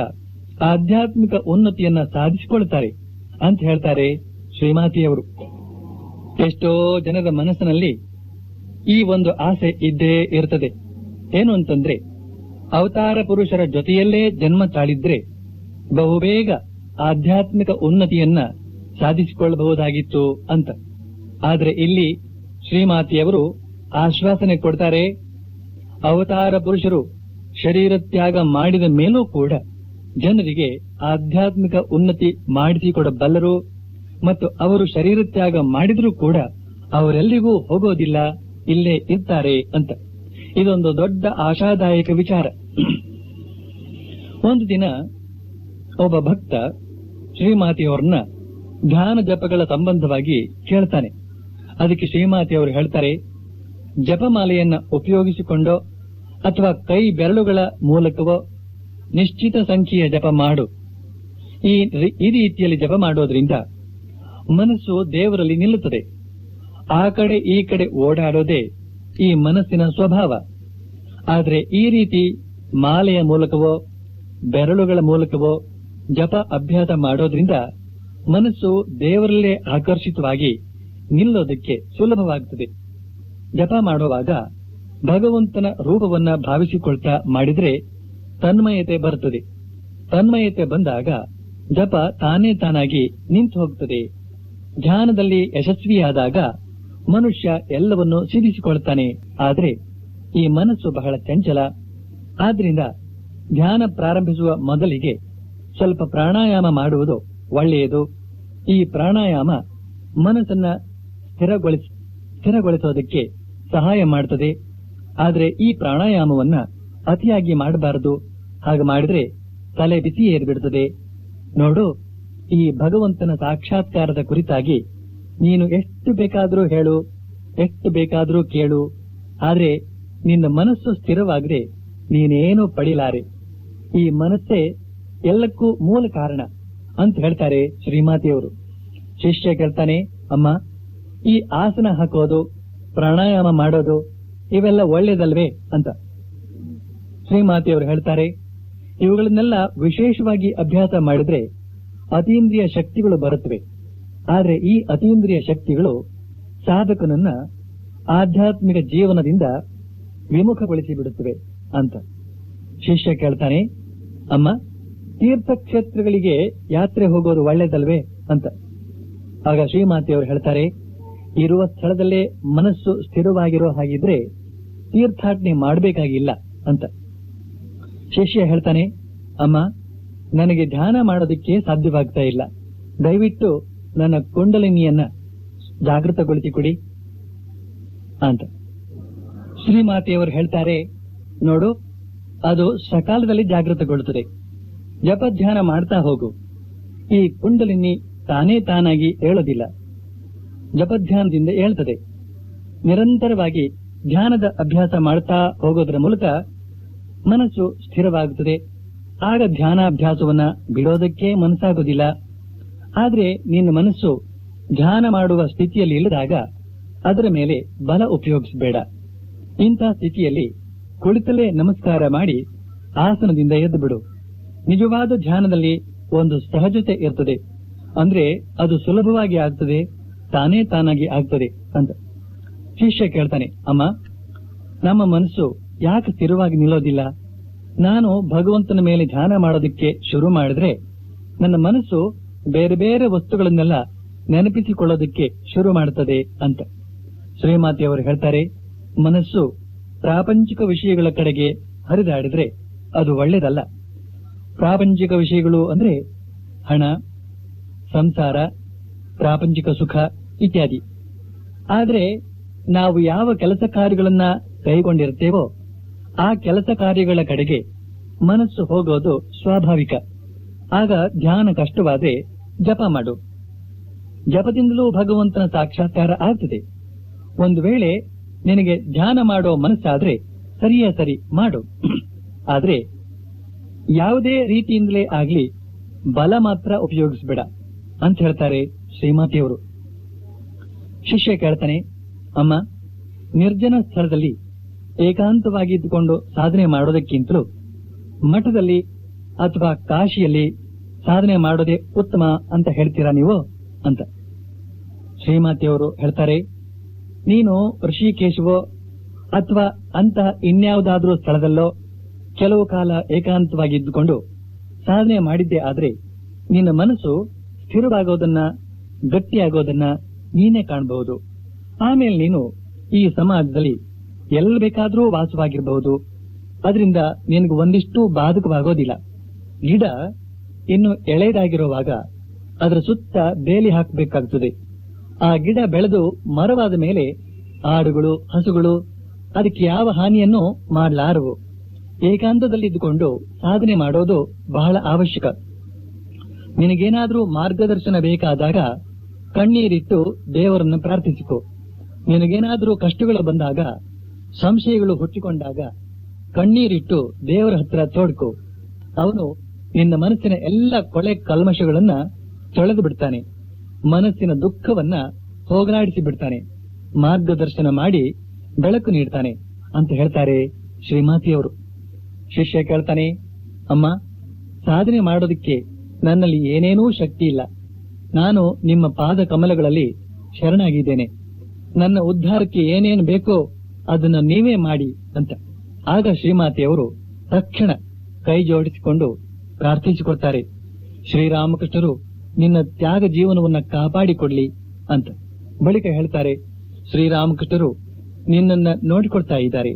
Speaker 1: ಆಧ್ಯಾತ್ಮಿಕ ಉನ್ನತಿಯನ್ನ ಸಾಧಿಸಿಕೊಳ್ತಾರೆ ಅಂತ ಹೇಳ್ತಾರೆ ಶ್ರೀಮಾತೆಯವರು. ಎಷ್ಟೋ ಜನರ ಮನಸ್ಸಿನಲ್ಲಿ ಈ ಒಂದು ಆಸೆ ಇದ್ದೇ ಇರ್ತದೆ. ಏನು ಅಂತಂದ್ರೆ, ಅವತಾರ ಪುರುಷರ ಜೊತೆಯಲ್ಲೇ ಜನ್ಮ ತಾಳಿದ್ರೆ ಬಹುಬೇಗ ಆಧ್ಯಾತ್ಮಿಕ ಉನ್ನತಿಯನ್ನ ಸಾಧಿಸಿಕೊಳ್ಳಬಹುದಾಗಿತ್ತು ಅಂತ. ಆದ್ರೆ ಇಲ್ಲಿ ಶ್ರೀಮಾತೆಯವರು ಆಶ್ವಾಸನೆ ಕೊಡ್ತಾರೆ, ಅವತಾರ ಪುರುಷರು ಶರೀರ ತ್ಯಾಗ ಮಾಡಿದ ಮೇಲೂ ಕೂಡ ಜನರಿಗೆ ಆಧ್ಯಾತ್ಮಿಕ ಉನ್ನತಿ ಮಾಡಿಸಿಕೊಡಬಲ್ಲರು ಮತ್ತು ಅವರು ಶರೀರ ತ್ಯಾಗ ಮಾಡಿದ್ರೂ ಕೂಡ ಅವರೆಲ್ಲರಿಗೂ ಹೋಗೋದಿಲ್ಲ, ಇಲ್ಲೇ ಇರ್ತಾರೆ ಅಂತ. ಇದೊಂದು ದೊಡ್ಡ ಆಶಾದಾಯಕ ವಿಚಾರ. ಒಂದು ದಿನ ಒಬ್ಬ ಭಕ್ತ ಶ್ರೀಮಾತೆಯವರನ್ನ ಧ್ಯಾನ ಜಪಗಳ ಸಂಬಂಧವಾಗಿ ಕೇಳ್ತಾನೆ. ಅದಕ್ಕೆ ಶ್ರೀಮಾತೆಯವರು ಹೇಳ್ತಾರೆ, ಜಪಮಾಲೆಯನ್ನ ಉಪಯೋಗಿಸಿಕೊಂಡೋ ಅಥವಾ ಕೈ ಬೆರಳುಗಳ ಮೂಲಕವೋ ನಿಶ್ಚಿತ ಸಂಖ್ಯೆಯ ಜಪ ಮಾಡು. ಈ ರೀತಿಯಲ್ಲಿ ಜಪ ಮಾಡೋದ್ರಿಂದ ಮನಸ್ಸು ದೇವರಲ್ಲಿ ನಿಲ್ಲುತ್ತದೆ. ಆ ಕಡೆ ಈ ಕಡೆ ಓಡಾಡೋದೇ ಈ ಮನಸ್ಸಿನ ಸ್ವಭಾವ. ಆದ್ರೆ ಈ ರೀತಿ ಮಾಲೆಯ ಮೂಲಕವೋ ಬೆರಳುಗಳ ಮೂಲಕವೋ ಜಪ ಅಭ್ಯಾಸ ಮಾಡೋದ್ರಿಂದ ಮನಸ್ಸು ದೇವರಲ್ಲೇ ಆಕರ್ಷಿತವಾಗಿ ನಿಲ್ಲೋದಕ್ಕೆ ಸುಲಭವಾಗುತ್ತದೆ. ಜಪ ಮಾಡುವಾಗ ಭಗವಂತನ ರೂಪವನ್ನ ಭಾವಿಸಿಕೊಳ್ತಾ ಮಾಡಿದ್ರೆ ತನ್ಮಯತೆ ಬರುತ್ತದೆ. ತನ್ಮಯತೆ ಬಂದಾಗ ಜಪ ತಾನೇ ತಾನಾಗಿ ನಿಂತು ಹೋಗುತ್ತದೆ. ಧ್ಯಾನದಲ್ಲಿ ಯಶಸ್ವಿಯಾದಾಗ ಮನುಷ್ಯ ಎಲ್ಲವನ್ನೂ ಸಿದ್ಧಿಸಿಕೊಳ್ತಾನೆ. ಆದ್ರೆ ಈ ಮನಸ್ಸು ಬಹಳ ಚಂಚಲ. ಆದ್ರಿಂದ ಧ್ಯಾನ ಪ್ರಾರಂಭಿಸುವ ಮೊದಲಿಗೆ ಸ್ವಲ್ಪ ಪ್ರಾಣಾಯಾಮ ಮಾಡುವುದು ಒಳ್ಳೆಯದು. ಈ ಪ್ರಾಣಾಯಾಮ ಮನಸ್ಸನ್ನ ಸ್ಥಿರಗೊಳಿಸೋದಕ್ಕೆ ಸಹಾಯ ಮಾಡುತ್ತದೆ. ಆದ್ರೆ ಈ ಪ್ರಾಣಾಯಾಮವನ್ನ ಅತಿಯಾಗಿ ಮಾಡಬಾರದು. ಹಾಗೆ ಮಾಡಿದ್ರೆ ತಲೆ ಬಿಸಿ ಏರಿಬಿಡುತ್ತದೆ. ನೋಡು, ಈ ಭಗವಂತನ ಸಾಕ್ಷಾತ್ಕಾರದ ಕುರಿತಾಗಿ ನೀನು ಎಷ್ಟು ಬೇಕಾದರೂ ಹೇಳು, ಎಷ್ಟು ಬೇಕಾದರೂ ಕೇಳು, ಆದ್ರೆ ನಿನ್ನ ಮನಸ್ಸು ಸ್ಥಿರವಾಗದೆ ನೀನೇನೂ ಪಡಿಲಾರೆ. ಈ ಮನಸ್ಸೇ ಎಲ್ಲಕ್ಕೂ ಮೂಲ ಕಾರಣ ಅಂತ ಹೇಳ್ತಾರೆ ಶ್ರೀಮಾತೆಯವರು. ಶಿಷ್ಯ ಕೇಳ್ತಾನೆ, ಅಮ್ಮ, ಈ ಆಸನ ಹಾಕೋದು ಪ್ರಾಣಾಯಾಮ ಮಾಡೋದು ಇವೆಲ್ಲ ಒಳ್ಳೇದಲ್ವೇ ಅಂತ. ಶ್ರೀಮಾತೆಯವರು ಹೇಳ್ತಾರೆ, ಇವುಗಳನ್ನೆಲ್ಲ ವಿಶೇಷವಾಗಿ ಅಭ್ಯಾಸ ಮಾಡಿದ್ರೆ ಅತೀಂದ್ರಿಯ ಶಕ್ತಿಗಳು ಬರುತ್ತವೆ. ಆದರೆ ಈ ಅತೀಂದ್ರಿಯ ಶಕ್ತಿಗಳು ಸಾಧಕನನ್ನ ಆಧ್ಯಾತ್ಮಿಕ ಜೀವನದಿಂದ ವಿಮುಖಗೊಳಿಸಿ ಬಿಡುತ್ತವೆ ಅಂತ. ಶಿಷ್ಯ ಕೇಳ್ತಾನೆ, ಅಮ್ಮ, ತೀರ್ಥಕ್ಷೇತ್ರಗಳಿಗೆ ಯಾತ್ರೆ ಹೋಗೋದು ಒಳ್ಳೇದಲ್ವೇ ಅಂತ. ಆಗ ಶ್ರೀಮಾತೆಯವರು ಹೇಳ್ತಾರೆ, ಇರುವ ಸ್ಥಳದಲ್ಲೇ ಮನಸ್ಸು ಸ್ಥಿರವಾಗಿರೋ ಹಾಗಿದ್ರೆ ತೀರ್ಥಾಟನೆ ಮಾಡಬೇಕಾಗಿಲ್ಲ ಅಂತ. ಶಿಷ್ಯ ಹೇಳ್ತಾನೆ, ಅಮ್ಮ, ನನಗೆ ಧ್ಯಾನ ಮಾಡೋದಕ್ಕೆ ಸಾಧ್ಯವಾಗ್ತಾ ಇಲ್ಲ, ದಯವಿಟ್ಟು ನನ್ನ ಕುಂಡಲಿನಿಯನ್ನ ಜಾಗೃತಗೊಳಿಸಿಕೊಡಿ ಅಂತ. ಶ್ರೀಮಾತೆಯವರು ಹೇಳ್ತಾರೆ, ನೋಡು, ಅದು ಸಕಾಲದಲ್ಲಿ ಜಾಗೃತಗೊಳ್ಳುತ್ತದೆ. ಜಪ ಧ್ಯಾನ ಮಾಡ್ತಾ ಹೋಗು. ಈ ಕುಂಡಲಿನಿ ತಾನೇ ತಾನಾಗಿ ಏಳೋದಿಲ್ಲ, ಜಪಧ್ಯಾನದಿಂದ ಏಳ್ತದೆ. ನಿರಂತರವಾಗಿ ಧ್ಯಾನದ ಅಭ್ಯಾಸ ಮಾಡ್ತಾ ಹೋಗೋದರ ಮೂಲಕ ಮನಸ್ಸು ಸ್ಥಿರವಾಗುತ್ತದೆ. ಆಗ ಧ್ಯಾನಾಭ್ಯಾಸವನ್ನ ಬಿಡೋದಕ್ಕೆ ಮನಸ್ಸಾಗೋದಿಲ್ಲ. ಆದ್ರೆ ನಿನ್ನ ಮನಸ್ಸು ಧ್ಯಾನ ಮಾಡುವ ಸ್ಥಿತಿಯಲ್ಲಿ ಇಲ್ಲದಾಗ ಅದರ ಮೇಲೆ ಬಲ ಉಪಯೋಗಿಸಬೇಡ. ಇಂಥ ಸ್ಥಿತಿಯಲ್ಲಿ ಕುಳಿತಲೇ ನಮಸ್ಕಾರ ಮಾಡಿ ಆಸನದಿಂದ ಎದ್ದು ಬಿಡು. ನಿಜವಾದ ಧ್ಯಾನದಲ್ಲಿ ಒಂದು ಸಹಜತೆ ಇರ್ತದೆ. ಅಂದ್ರೆ ಅದು ಸುಲಭವಾಗಿ ಆಗ್ತದೆ, ತಾನೇ ತಾನಾಗಿ ಆಗ್ತದೆ ಅಂತ. ಶಿಷ್ಯ ಕೇಳ್ತಾನೆ, ಅಮ್ಮ, ನಮ್ಮ ಮನಸ್ಸು ಯಾಕೆ ಸ್ಥಿರವಾಗಿ ನಿಲ್ಲೋದಿಲ್ಲ? ನಾನು ಭಗವಂತನ ಮೇಲೆ ಧ್ಯಾನ ಮಾಡೋದಕ್ಕೆ ಶುರು ಮಾಡಿದ್ರೆ ನನ್ನ ಮನಸ್ಸು ಬೇರೆ ಬೇರೆ ವಸ್ತುಗಳನ್ನೆಲ್ಲ ನೆನಪಿಸಿಕೊಳ್ಳೋದಕ್ಕೆ ಶುರು ಮಾಡುತ್ತದೆ ಅಂತ. ಶ್ರೀಮಾತೆಯವರು ಹೇಳ್ತಾರೆ, ಮನಸ್ಸು ಪ್ರಾಪಂಚಿಕ ವಿಷಯಗಳ ಕಡೆಗೆ ಹರಿದಾಡಿದ್ರೆ ಅದು ಒಳ್ಳೇದಲ್ಲ. ಪ್ರಾಪಂಚಿಕ ವಿಷಯಗಳು ಅಂದ್ರೆ ಹಣ, ಸಂಸಾರ, ಪ್ರಾಪಂಚಿಕ ಸುಖ ಇತ್ಯಾದಿ. ಆದ್ರೆ ನಾವು ಯಾವ ಕೆಲಸ ಕಾರ್ಯಗಳನ್ನ ಕೈಗೊಂಡಿರ್ತೇವೋ ಆ ಕೆಲಸ ಕಾರ್ಯಗಳ ಕಡೆಗೆ ಮನಸ್ಸು ಹೋಗೋದು ಸ್ವಾಭಾವಿಕ. ಆಗ ಧ್ಯಾನ ಕಷ್ಟವಾದ್ರೆ ಜಪ ಮಾಡು. ಜಪದಿಂದಲೂ ಭಗವಂತನ ಸಾಕ್ಷಾತ್ಕಾರ ಆಗ್ತದೆ. ಒಂದು ವೇಳೆ ನಿನಗೆ ಧ್ಯಾನ ಮಾಡೋ ಮನಸ್ಸಾದ್ರೆ ಸರಿಯೇ ಸರಿ ಮಾಡು. ಆದ್ರೆ ಯಾವುದೇ ರೀತಿಯಿಂದಲೇ ಆಗ್ಲಿ ಬಲ ಮಾತ್ರ ಉಪಯೋಗಿಸಬೇಡ ಅಂತ ಹೇಳ್ತಾರೆ ಶ್ರೀಮಾತೆಯವರು. ಶಿಷ್ಯ ಕೇಳ್ತಾನೆ, ಅಮ್ಮ, ನಿರ್ಜನ ಸ್ಥಳದಲ್ಲಿ ಏಕಾಂತವಾಗಿದ್ದುಕೊಂಡು ಸಾಧನೆ ಮಾಡೋದಕ್ಕಿಂತಲೂ ಮಠದಲ್ಲಿ ಅಥವಾ ಕಾಶಿಯಲ್ಲಿ ಸಾಧನೆ ಮಾಡೋದೇ ಉತ್ತಮ ಅಂತ ಹೇಳ್ತೀರಾ ನೀವು ಅಂತ. ಶ್ರೀಮಾತೆಯವರು ಹೇಳ್ತಾರೆ, ನೀನು ಋಷಿಕೇಶವೋ ಅಥವಾ ಅಂತಹ ಇನ್ಯಾವುದಾದ್ರೂ ಸ್ಥಳದಲ್ಲೋ ಕೆಲವು ಕಾಲ ಏಕಾಂತವಾಗಿದ್ದುಕೊಂಡು ಸಾಧನೆ ಮಾಡಿದ್ದೇ ಆದ್ರೆ ನಿನ್ನ ಮನಸ್ಸು ಸ್ಥಿರವಾಗೋದನ್ನ, ಗಟ್ಟಿಯಾಗೋದನ್ನ ನೀನೇ ಕಾಣಬಹುದು. ಆಮೇಲೆ ನೀನು ಈ ಸಮಾಜದಲ್ಲಿ ಎಲ್ಲಿ ಬೇಕಾದ್ರೂ ವಾಸವಾಗಿರಬಹುದು. ಅದರಿಂದ ನಿನಗೆ ಒಂದಿಷ್ಟು ಬಾಧಕವಾಗೋದಿಲ್ಲ. ಗಿಡ ಇನ್ನು ಎಳೆದಾಗಿರುವಾಗ ಅದರ ಸುತ್ತ ಬೇಲಿ ಹಾಕಬೇಕಾಗ್ತದೆ. ಆ ಗಿಡ ಬೆಳೆದು ಮರವಾದ ಮೇಲೆ ಆಡುಗಳು, ಹಸುಗಳು ಅದಕ್ಕೆ ಯಾವ ಹಾನಿಯನ್ನು ಮಾಡಲಾರವು. ಏಕಾಂತದಲ್ಲಿದ್ದುಕೊಂಡು ಸಾಧನೆ ಮಾಡೋದು ಬಹಳ ಅವಶ್ಯಕ. ನಿನಗೇನಾದ್ರೂ ಮಾರ್ಗದರ್ಶನ ಬೇಕಾದಾಗ ಕಣ್ಣೀರಿಟ್ಟು ದೇವರನ್ನು ಪ್ರಾರ್ಥಿಸಿಕೊ. ನಿನಗೇನಾದ್ರೂ ಕಷ್ಟಗಳು ಬಂದಾಗ, ಸಂಶಯಗಳು ಹುಟ್ಟಿಕೊಂಡಾಗ ಕಣ್ಣೀರಿಟ್ಟು ದೇವರ ಹತ್ರ ತೋಡ್ಕೊ. ಅವನು ನಿನ್ನ ಮನಸ್ಸಿನ ಎಲ್ಲ ಕೊಳೆ ಕಲ್ಮಶಗಳನ್ನ ತೊಳೆದು ಬಿಡ್ತಾನೆ. ಮನಸ್ಸಿನ ದುಃಖವನ್ನ ಹೋಗಲಾಡಿಸಿ ಬಿಡ್ತಾನೆ. ಮಾರ್ಗದರ್ಶನ ಮಾಡಿ ಬೆಳಕು ನೀಡ್ತಾನೆ ಅಂತ ಹೇಳ್ತಾರೆ ಶ್ರೀಮಾತೆಯವರು. ಶಿಷ್ಯ ಕೇಳ್ತಾನೆ, ಅಮ್ಮ, ಸಾಧನೆ ಮಾಡೋದಕ್ಕೆ ನನ್ನಲ್ಲಿ ಏನೇನೂ ಶಕ್ತಿ ಇಲ್ಲ. ನಾನು ನಿಮ್ಮ ಪಾದ ಕಮಲಗಳಲ್ಲಿ ಶರಣಾಗಿದ್ದೇನೆ. ನನ್ನ ಉದ್ಧಾರಕ್ಕೆ ಏನೇನು ಬೇಕೋ ಅದನ್ನ ನೀವೇ ಮಾಡಿ ಅಂತ. ಆಗ ಶ್ರೀಮಾತೆಯವರು ತಕ್ಷಣ ಕೈ ಜೋಡಿಸಿಕೊಂಡು ಪ್ರಾರ್ಥಿಸಿಕೊಡ್ತಾರೆ, ಶ್ರೀರಾಮಕೃಷ್ಣರು ನಿನ್ನ ತ್ಯಾಗ ಜೀವನವನ್ನ ಕಾಪಾಡಿಕೊಡ್ಲಿ ಅಂತ. ಬಳಿಕ ಹೇಳ್ತಾರೆ, ಶ್ರೀರಾಮಕೃಷ್ಣರು ನಿನ್ನನ್ನ ನೋಡಿಕೊಳ್ತಾ ಇದ್ದಾರೆ,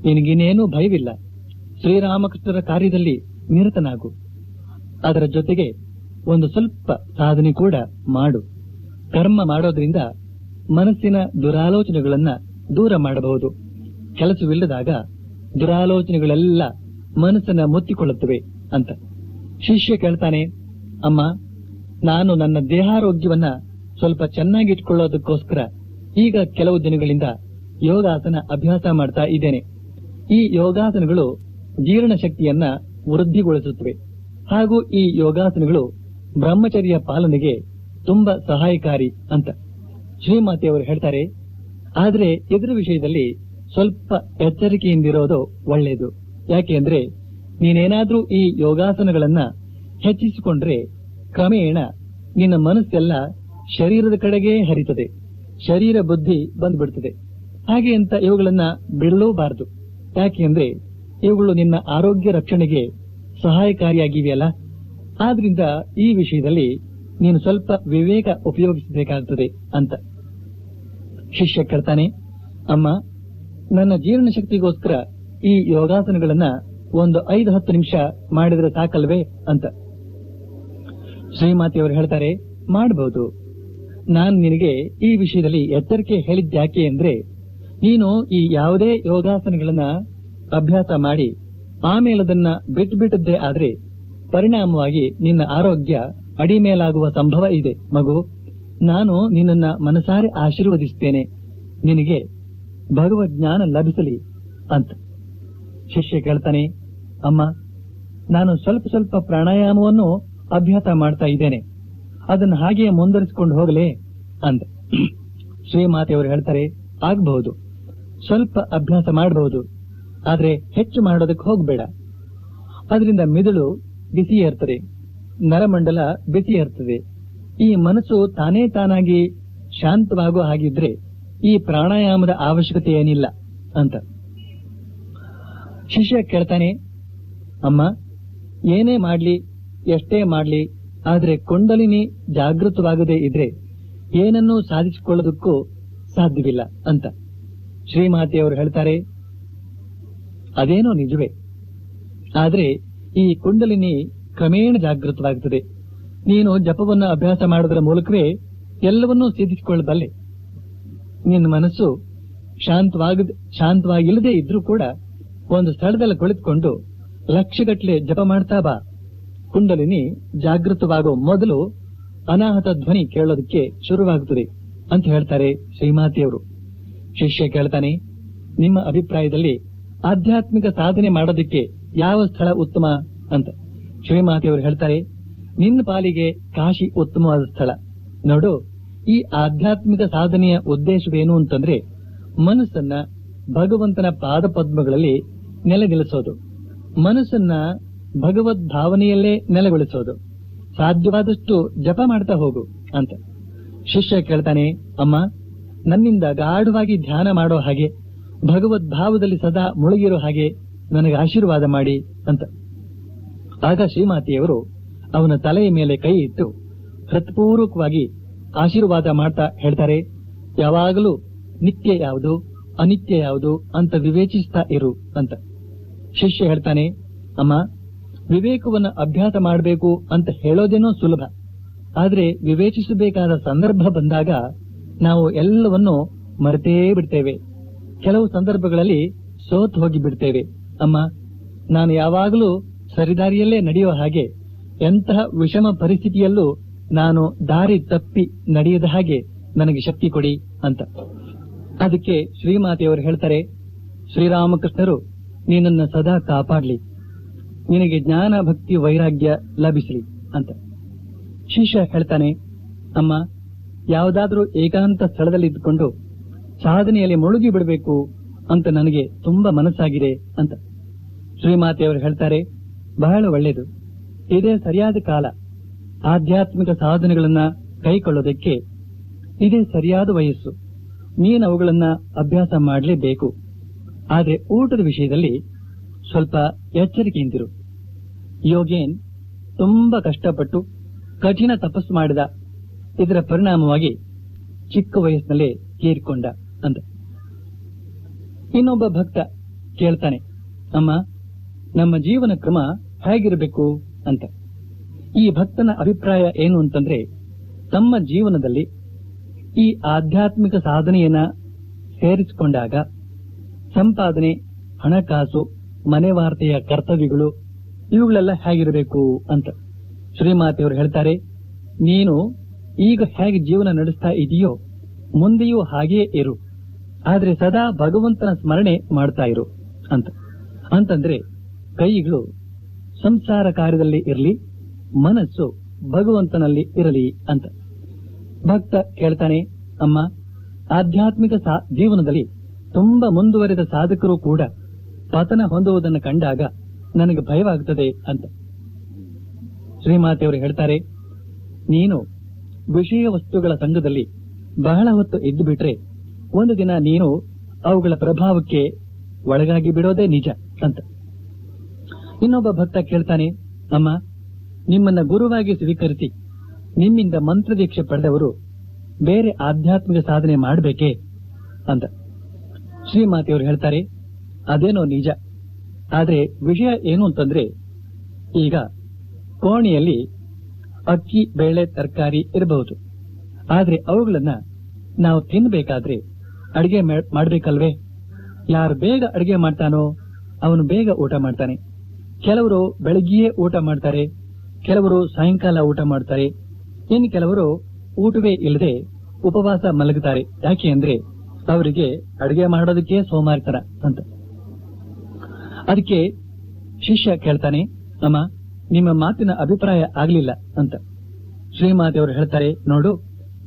Speaker 1: ನಿನಗಿನ್ನೇನೂ ಭಯವಿಲ್ಲ. ಶ್ರೀರಾಮಕೃಷ್ಣರ ಕಾರ್ಯದಲ್ಲಿ ನಿರತನಾಗು. ಅದರ ಜೊತೆಗೆ ಒಂದು ಸ್ವಲ್ಪ ಸಾಧನೆ ಕೂಡ ಮಾಡು. ಕರ್ಮ ಮಾಡೋದ್ರಿಂದ ಮನಸ್ಸಿನ ದುರಾಲೋಚನೆಗಳನ್ನ ದೂರ ಮಾಡಬಹುದು. ಕೆಲಸವಿಲ್ಲದಾಗ ದುರಾಲೋಚನೆಗಳೆಲ್ಲ ಮನಸ್ಸನ್ನ ಮುತ್ತಿಕೊಳ್ಳುತ್ತವೆ ಅಂತ. ಶಿಷ್ಯ ಕೇಳ್ತಾನೆ, ಅಮ್ಮ, ನಾನು ನನ್ನ ದೇಹಾರೋಗ್ಯವನ್ನ ಸ್ವಲ್ಪ ಚೆನ್ನಾಗಿಟ್ಕೊಳ್ಳೋದಕ್ಕೋಸ್ಕರ ಈಗ ಕೆಲವು ದಿನಗಳಿಂದ ಯೋಗಾಸನ ಅಭ್ಯಾಸ ಮಾಡ್ತಾ ಇದ್ದೇನೆ. ಈ ಯೋಗಾಸನಗಳು ಜೀರ್ಣಶಕ್ತಿಯನ್ನ ವೃದ್ಧಿಗೊಳಿಸುತ್ತವೆ. ಹಾಗೂ ಈ ಯೋಗಾಸನಗಳು ಬ್ರಹ್ಮಚರ್ಯ ಪಾಲನೆಗೆ ತುಂಬಾ ಸಹಾಯಕಾರಿ ಅಂತ ಶ್ರೀಮಾತೆಯವರು ಹೇಳ್ತಾರೆ. ಆದ್ರೆ ಇದರ ವಿಷಯದಲ್ಲಿ ಸ್ವಲ್ಪ ಎಚ್ಚರಿಕೆಯಿಂದಿರೋದು ಒಳ್ಳೆಯದು. ಯಾಕೆ ಅಂದ್ರೆ ನೀನೇನಾದ್ರೂ ಈ ಯೋಗಾಸನಗಳನ್ನ ಹೆಚ್ಚಿಸಿಕೊಂಡ್ರೆ ಕ್ರಮೇಣ ನಿನ್ನ ಮನಸ್ಸೆಲ್ಲ ಶರೀರದ ಕಡೆಗೆ ಹರಿತದೆ, ಶರೀರ ಬುದ್ಧಿ ಬಂದ್ಬಿಡ್ತದೆ. ಹಾಗೆ ಅಂತ ಇವುಗಳನ್ನ ಬಿಡಲೂಬಾರದು. ಯಾಕೆ ಅಂದ್ರೆ ಇವುಗಳು ನಿನ್ನ ಆರೋಗ್ಯ ರಕ್ಷಣೆಗೆ ಸಹಾಯಕಾರಿಯಾಗಿವೆಯಲ್ಲ. ಆದ್ರಿಂದ ಈ ವಿಷಯದಲ್ಲಿ ನೀನು ಸ್ವಲ್ಪ ವಿವೇಕ ಉಪಯೋಗಿಸಬೇಕಾಗ್ತದೆ ಅಂತ. ಶಿಷ್ಯ ಕೇಳ್ತಾನೆ, ಅಮ್ಮ, ನನ್ನ ಜೀರ್ಣ ಶಕ್ತಿಗೋಸ್ಕರ ಈ ಯೋಗಾಸನಗಳನ್ನ ಒಂದು 5-10 ನಿಮಿಷ ಮಾಡಿದ್ರೆ ಸಾಕಲ್ವೇ ಅಂತ. ಶ್ರೀಮಾತೆಯವರು ಹೇಳ್ತಾರೆ, ಮಾಡಬಹುದು. ನಾನು ನಿನಗೆ ಈ ವಿಷಯದಲ್ಲಿ ಎಚ್ಚರಿಕೆ ಹೇಳಿದ್ಯಾಕೆ ಅಂದ್ರೆ ನೀನು ಈ ಯಾವುದೇ ಯೋಗಾಸನಗಳನ್ನ ಅಭ್ಯಾಸ ಮಾಡಿ ಆಮೇಲೆ ಅದನ್ನ ಬಿಟ್ಟದ್ದೇ ಆದ್ರೆ ಪರಿಣಾಮವಾಗಿ ನಿನ್ನ ಆರೋಗ್ಯ ಅಡಿಮೇಲಾಗುವ ಸಂಭವ ಇದೆ. ಮಗು, ನಾನು ನಿನ್ನನ್ನ ಮನಸಾರೆ ಆಶೀರ್ವದಿಸ್ತೇನೆ, ನಿನಗೆ ಭಗವಜ್ಞಾನ ಲಭಿಸಲಿ ಅಂತ. ಶಿಷ್ಯ ಕೇಳ್ತಾನೆ, ಅಮ್ಮ, ನಾನು ಸ್ವಲ್ಪ ಸ್ವಲ್ಪ ಪ್ರಾಣಾಯಾಮವನ್ನು ಅಭ್ಯಾಸ ಮಾಡ್ತಾ ಇದ್ದೇನೆ, ಅದನ್ನು ಹಾಗೆಯೇ ಮುಂದುವರಿಸಿಕೊಂಡು ಹೋಗಲೇ ಅಂತ. ಶ್ರೀಮಾತೆಯವರು ಹೇಳ್ತಾರೆ, ಆಗಬಹುದು, ಸ್ವಲ್ಪ ಅಭ್ಯಾಸ ಮಾಡಬಹುದು, ಆದ್ರೆ ಹೆಚ್ಚು ಮಾಡೋದಕ್ಕೆ ಹೋಗಬೇಡ. ಅದರಿಂದ ಮಿದುಳು ಬಿಸಿ ಇರ್ತದೆ, ನರಮಂಡಲ ಬಿಸಿ ಇರ್ತದೆ. ಈ ಮನಸ್ಸು ತಾನೇ ತಾನಾಗಿ ಶಾಂತವಾಗೋ ಹಾಗಿದ್ರೆ ಈ ಪ್ರಾಣಾಯಾಮದ ಅವಶ್ಯಕತೆ ಏನಿಲ್ಲ ಅಂತ. ಶಿಷ್ಯ ಕೇಳ್ತಾನೆ, ಅಮ್ಮ, ಏನೇ ಮಾಡ್ಲಿ, ಎಷ್ಟೇ ಮಾಡ್ಲಿ, ಆದ್ರೆ ಕುಂಡಲಿನಿ ಜಾಗೃತವಾಗದೇ ಇದ್ರೆ ಏನನ್ನೂ ಸಾಧಿಸಿಕೊಳ್ಳೋದಕ್ಕೂ ಸಾಧ್ಯವಿಲ್ಲ ಅಂತ. ಶ್ರೀಮಾತೆಯವರು ಹೇಳ್ತಾರೆ, ಅದೇನೋ ನಿಜವೇ, ಆದ್ರೆ ಈ ಕುಂಡಲಿನಿ ಕ್ರಮೇಣ ಜಾಗೃತವಾಗುತ್ತದೆ. ನೀನು ಜಪವನ್ನು ಅಭ್ಯಾಸ ಮಾಡೋದರ ಮೂಲಕವೇ ಎಲ್ಲವನ್ನೂ ಸಿದ್ಧಿಸಿಕೊಳ್ಳಬಲ್ಲೆ. ನಿನ್ನ ಮನಸ್ಸು ಶಾಂತವಾಗಿಲ್ಲದೆ ಇದ್ರೂ ಕೂಡ ಒಂದು ಸ್ಥಳದಲ್ಲಿ ಕುಳಿತುಕೊಂಡು ಲಕ್ಷಗಟ್ಟಲೆ ಜಪ ಮಾಡ್ತಾ ಬಾ. ಕುಂಡಲಿನಿ ಜಾಗೃತವಾಗೋ ಮೊದಲು ಅನಾಹತ ಧ್ವನಿ ಕೇಳೋದಕ್ಕೆ ಶುರುವಾಗುತ್ತದೆ ಅಂತ ಹೇಳ್ತಾರೆ ಶ್ರೀಮಾತೆಯವರು. ಶಿಷ್ಯ ಕೇಳ್ತಾನೆ, ನಿಮ್ಮ ಅಭಿಪ್ರಾಯದಲ್ಲಿ ಆಧ್ಯಾತ್ಮಿಕ ಸಾಧನೆ ಮಾಡೋದಕ್ಕೆ ಯಾವ ಸ್ಥಳ ಉತ್ತಮ ಅಂತ. ಶ್ರೀಮಾತೆಯವರು ಹೇಳ್ತಾರೆ, ನಿನ್ನ ಪಾಲಿಗೆ ಕಾಶಿ ಉತ್ತಮವಾದ ಸ್ಥಳ. ನೋಡು, ಈ ಆಧ್ಯಾತ್ಮಿಕ ಸಾಧನೆಯ ಉದ್ದೇಶವೇನು ಅಂತಂದ್ರೆ ಮನಸ್ಸನ್ನ ಭಗವಂತನ ಪಾದಪದ್ಮಗಳಲ್ಲಿ ನೆಲೆನಿಲ್ಲಿಸೋದು, ಮನಸ್ಸನ್ನ ಭಗವದ್ ಭಾವನೆಯಲ್ಲೇ ನೆಲೆಗೊಳಿಸೋದು. ಸಾಧ್ಯವಾದಷ್ಟು ಜಪ ಮಾಡ್ತಾ ಹೋಗು ಅಂತ. ಶಿಷ್ಯ ಕೇಳ್ತಾನೆ, ಅಮ್ಮ, ನನ್ನಿಂದ ಗಾಢವಾಗಿ ಧ್ಯಾನ ಮಾಡೋ ಹಾಗೆ, ಭಗವದ್ ಭಾವದಲ್ಲಿ ಸದಾ ಮುಳುಗಿರೋ ಹಾಗೆ ನನಗೆ ಆಶೀರ್ವಾದ ಮಾಡಿ ಅಂತ. ಆಗ ಶ್ರೀಮಾತೆಯವರು ಅವನ ತಲೆಯ ಮೇಲೆ ಕೈ ಇಟ್ಟು ಹೃತ್ಪೂರ್ವಕವಾಗಿ ಆಶೀರ್ವಾದ ಮಾಡ್ತಾ ಹೇಳ್ತಾರೆ, ಯಾವಾಗಲೂ ನಿತ್ಯ ಯಾವುದು ಅನಿತ್ಯ ಯಾವುದು ಅಂತ ವಿವೇಚಿಸ್ತಾ ಇರು ಅಂತ. ಶಿಷ್ಯ ಹೇಳ್ತಾನೆ, ಅಮ್ಮ, ವಿವೇಕವನ್ನು ಅಭ್ಯಾಸ ಮಾಡಬೇಕು ಅಂತ ಹೇಳೋದೇನೋ ಸುಲಭ, ಆದ್ರೆ ವಿವೇಚಿಸಬೇಕಾದ ಸಂದರ್ಭ ಬಂದಾಗ ನಾವು ಎಲ್ಲವನ್ನೂ ಮರೆತೇ ಬಿಡ್ತೇವೆ. ಕೆಲವು ಸಂದರ್ಭಗಳಲ್ಲಿ ಸೋತು ಹೋಗಿ ಬಿಡ್ತೇವೆ. ಅಮ್ಮ, ನಾನು ಯಾವಾಗಲೂ ಸರಿದಾರಿಯಲ್ಲೇ ನಡೆಯುವ ಹಾಗೆ, ಎಂತಹ ವಿಷಮ ಪರಿಸ್ಥಿತಿಯಲ್ಲೂ ನಾನು ದಾರಿ ತಪ್ಪಿ ನಡೆಯದ ಹಾಗೆ ನನಗೆ ಶಕ್ತಿ ಕೊಡಿ ಅಂತ. ಅದಕ್ಕೆ ಶ್ರೀಮಾತೆಯವರು ಹೇಳ್ತಾರೆ, ಶ್ರೀರಾಮಕೃಷ್ಣರು ನೀನನ್ನ ಸದಾ ಕಾಪಾಡ್ಲಿ, ನಿನಗೆ ಜ್ಞಾನ ಭಕ್ತಿ ವೈರಾಗ್ಯ ಲಭಿಸಲಿ ಅಂತ. ಶಿಷ್ಯ ಹೇಳ್ತಾನೆ, ಅಮ್ಮ, ಯಾವುದಾದ್ರೂ ಏಕಾಂತ ಸ್ಥಳದಲ್ಲಿ ಇದ್ದುಕೊಂಡು ಸಾಧನೆಯಲ್ಲಿ ಮುಳುಗಿ ಬಿಡಬೇಕು ಅಂತ ನನಗೆ ತುಂಬಾ ಮನಸ್ಸಾಗಿದೆ ಅಂತ. ಶ್ರೀಮಾತೆಯವರು ಹೇಳ್ತಾರೆ, ಬಹಳ ಒಳ್ಳೆಯದು, ಇದೇ ಸರಿಯಾದ ಕಾಲ. ಆಧ್ಯಾತ್ಮಿಕ ಸಾಧನೆಗಳನ್ನ ಕೈಕೊಳ್ಳೋದಕ್ಕೆ ಇದೇ ಸರಿಯಾದ ವಯಸ್ಸು. ನೀನು ಅವುಗಳನ್ನ ಅಭ್ಯಾಸ ಮಾಡಲೇಬೇಕು. ಆದ್ರೆ ಊಟದ ವಿಷಯದಲ್ಲಿ ಸ್ವಲ್ಪ ಎಚ್ಚರಿಕೆಯಿಂದಿರು. ಯೋಗೇನ್ ತುಂಬಾ ಕಷ್ಟಪಟ್ಟು ಕಠಿಣ ತಪಸ್ಸು ಮಾಡಿದ, ಇದರ ಪರಿಣಾಮವಾಗಿ ಚಿಕ್ಕ ವಯಸ್ಸಿನಲ್ಲೇ ತೀರಿಕೊಂಡ ಅಂತ. ಇನ್ನೊಬ್ಬ ಭಕ್ತ ಕೇಳ್ತಾನೆ, ಅಮ್ಮ, ನಮ್ಮ ಜೀವನ ಕ್ರಮ ಹೇಗಿರಬೇಕು ಅಂತ. ಈ ಭಕ್ತನ ಅಭಿಪ್ರಾಯ ಏನು ಅಂತಂದ್ರೆ, ತಮ್ಮ ಜೀವನದಲ್ಲಿ ಈ ಆಧ್ಯಾತ್ಮಿಕ ಸಾಧನೆಯನ್ನ ಸೇರಿಸಿಕೊಂಡಾಗ ಸಂಪಾದನೆ, ಹಣಕಾಸು, ಮನೆ ವಾರ್ತೆಯ ಕರ್ತವ್ಯಗಳು ಇವುಗಳೆಲ್ಲ ಹೇಗಿರಬೇಕು ಅಂತ. ಶ್ರೀಮಾತೆಯವರು ಹೇಳ್ತಾರೆ, ನೀನು ಈಗ ಹೇಗೆ ಜೀವನ ನಡೆಸ್ತಾ ಇದೆಯೋ ಮುಂದೆಯೂ ಹಾಗೆಯೇ ಇರು, ಆದ್ರೆ ಸದಾ ಭಗವಂತನ ಸ್ಮರಣೆ ಮಾಡ್ತಾ ಇರು ಅಂತ. ಅಂತಂದ್ರೆ ಕೈಗಳು ಸಂಸಾರ ಕಾರ್ಯದಲ್ಲಿ ಇರಲಿ, ಮನಸ್ಸು ಭಗವಂತನಲ್ಲಿ ಇರಲಿ ಅಂತ. ಭಕ್ತ ಕೇಳ್ತಾನೆ, ಅಮ್ಮ, ಆಧ್ಯಾತ್ಮಿಕ ಜೀವನದಲ್ಲಿ ತುಂಬಾ ಮುಂದುವರೆದ ಸಾಧಕರು ಕೂಡ ಪತನ ಹೊಂದುವುದನ್ನು ಕಂಡಾಗ ನನಗೆ ಭಯವಾಗುತ್ತದೆ ಅಂತ. ಶ್ರೀಮಾತೆಯವರು ಹೇಳ್ತಾರೆ, ನೀನು ವಿಷಯ ವಸ್ತುಗಳ ಸಂಘದಲ್ಲಿ ಬಹಳ ಹೊತ್ತು ಇದ್ದು ಬಿಟ್ರೆ ಒಂದು ದಿನ ನೀನು ಅವುಗಳ ಪ್ರಭಾವಕ್ಕೆ ಒಳಗಾಗಿ ಬಿಡೋದೇ ನಿಜ ಅಂತ. ಇನ್ನೊಬ್ಬ ಭಕ್ತ ಕೇಳ್ತಾನೆ, ಅಮ್ಮ, ನಿಮ್ಮನ್ನ ಗುರುವಾಗಿ ಸ್ವೀಕರಿಸಿ ನಿಮ್ಮಿಂದ ಮಂತ್ರ ದೀಕ್ಷೆ ಪಡೆದವರು ಬೇರೆ ಆಧ್ಯಾತ್ಮಿಕ ಸಾಧನೆ ಮಾಡಬೇಕೇ ಅಂತ. ಶ್ರೀಮಾತೆಯವರು ಹೇಳ್ತಾರೆ, ಅದೇನೋ ನಿಜ, ಆದ್ರೆ ವಿಷಯ ಏನು ಅಂತಂದ್ರೆ, ಈಗ ಕೋಣೆಯಲ್ಲಿ ಅಕ್ಕಿ, ಬೇಳೆ, ತರಕಾರಿ ಇರಬಹುದು, ಆದ್ರೆ ಅವುಗಳನ್ನ ನಾವು ತಿನ್ನಬೇಕಾದ್ರೆ ಅಡಿಗೆ ಮಾಡ್ಬೇಕಲ್ವೇ? ಯಾರು ಬೇಗ ಅಡಿಗೆ ಮಾಡ್ತಾನೋ ಅವನು ಬೇಗ ಊಟ ಮಾಡ್ತಾನೆ. ಕೆಲವರು ಬೆಳಗ್ಗೆಯೇ ಊಟ ಮಾಡ್ತಾರೆ, ಕೆಲವರು ಸಾಯಂಕಾಲ ಊಟ ಮಾಡ್ತಾರೆ, ಇನ್ನು ಕೆಲವರು ಊಟವೇ ಇಲ್ಲದೆ ಉಪವಾಸ ಮಲಗುತ್ತಾರೆ. ಯಾಕೆ ಅಂದ್ರೆ ಅವರಿಗೆ ಅಡಿಗೆ ಮಾಡೋದಕ್ಕೆ ಸೋಮಾರಿತನ ಅಂತ. ಅದಕ್ಕೆ ಶಿಷ್ಯ ಕೇಳ್ತಾನೆ, ಅಮ್ಮ, ನಿಮ್ಮ ಮಾತಿನ ಅಭಿಪ್ರಾಯ ಆಗ್ಲಿಲ್ಲ ಅಂತ. ಶ್ರೀಮಾತೆಯವರು ಹೇಳ್ತಾರೆ, ನೋಡು,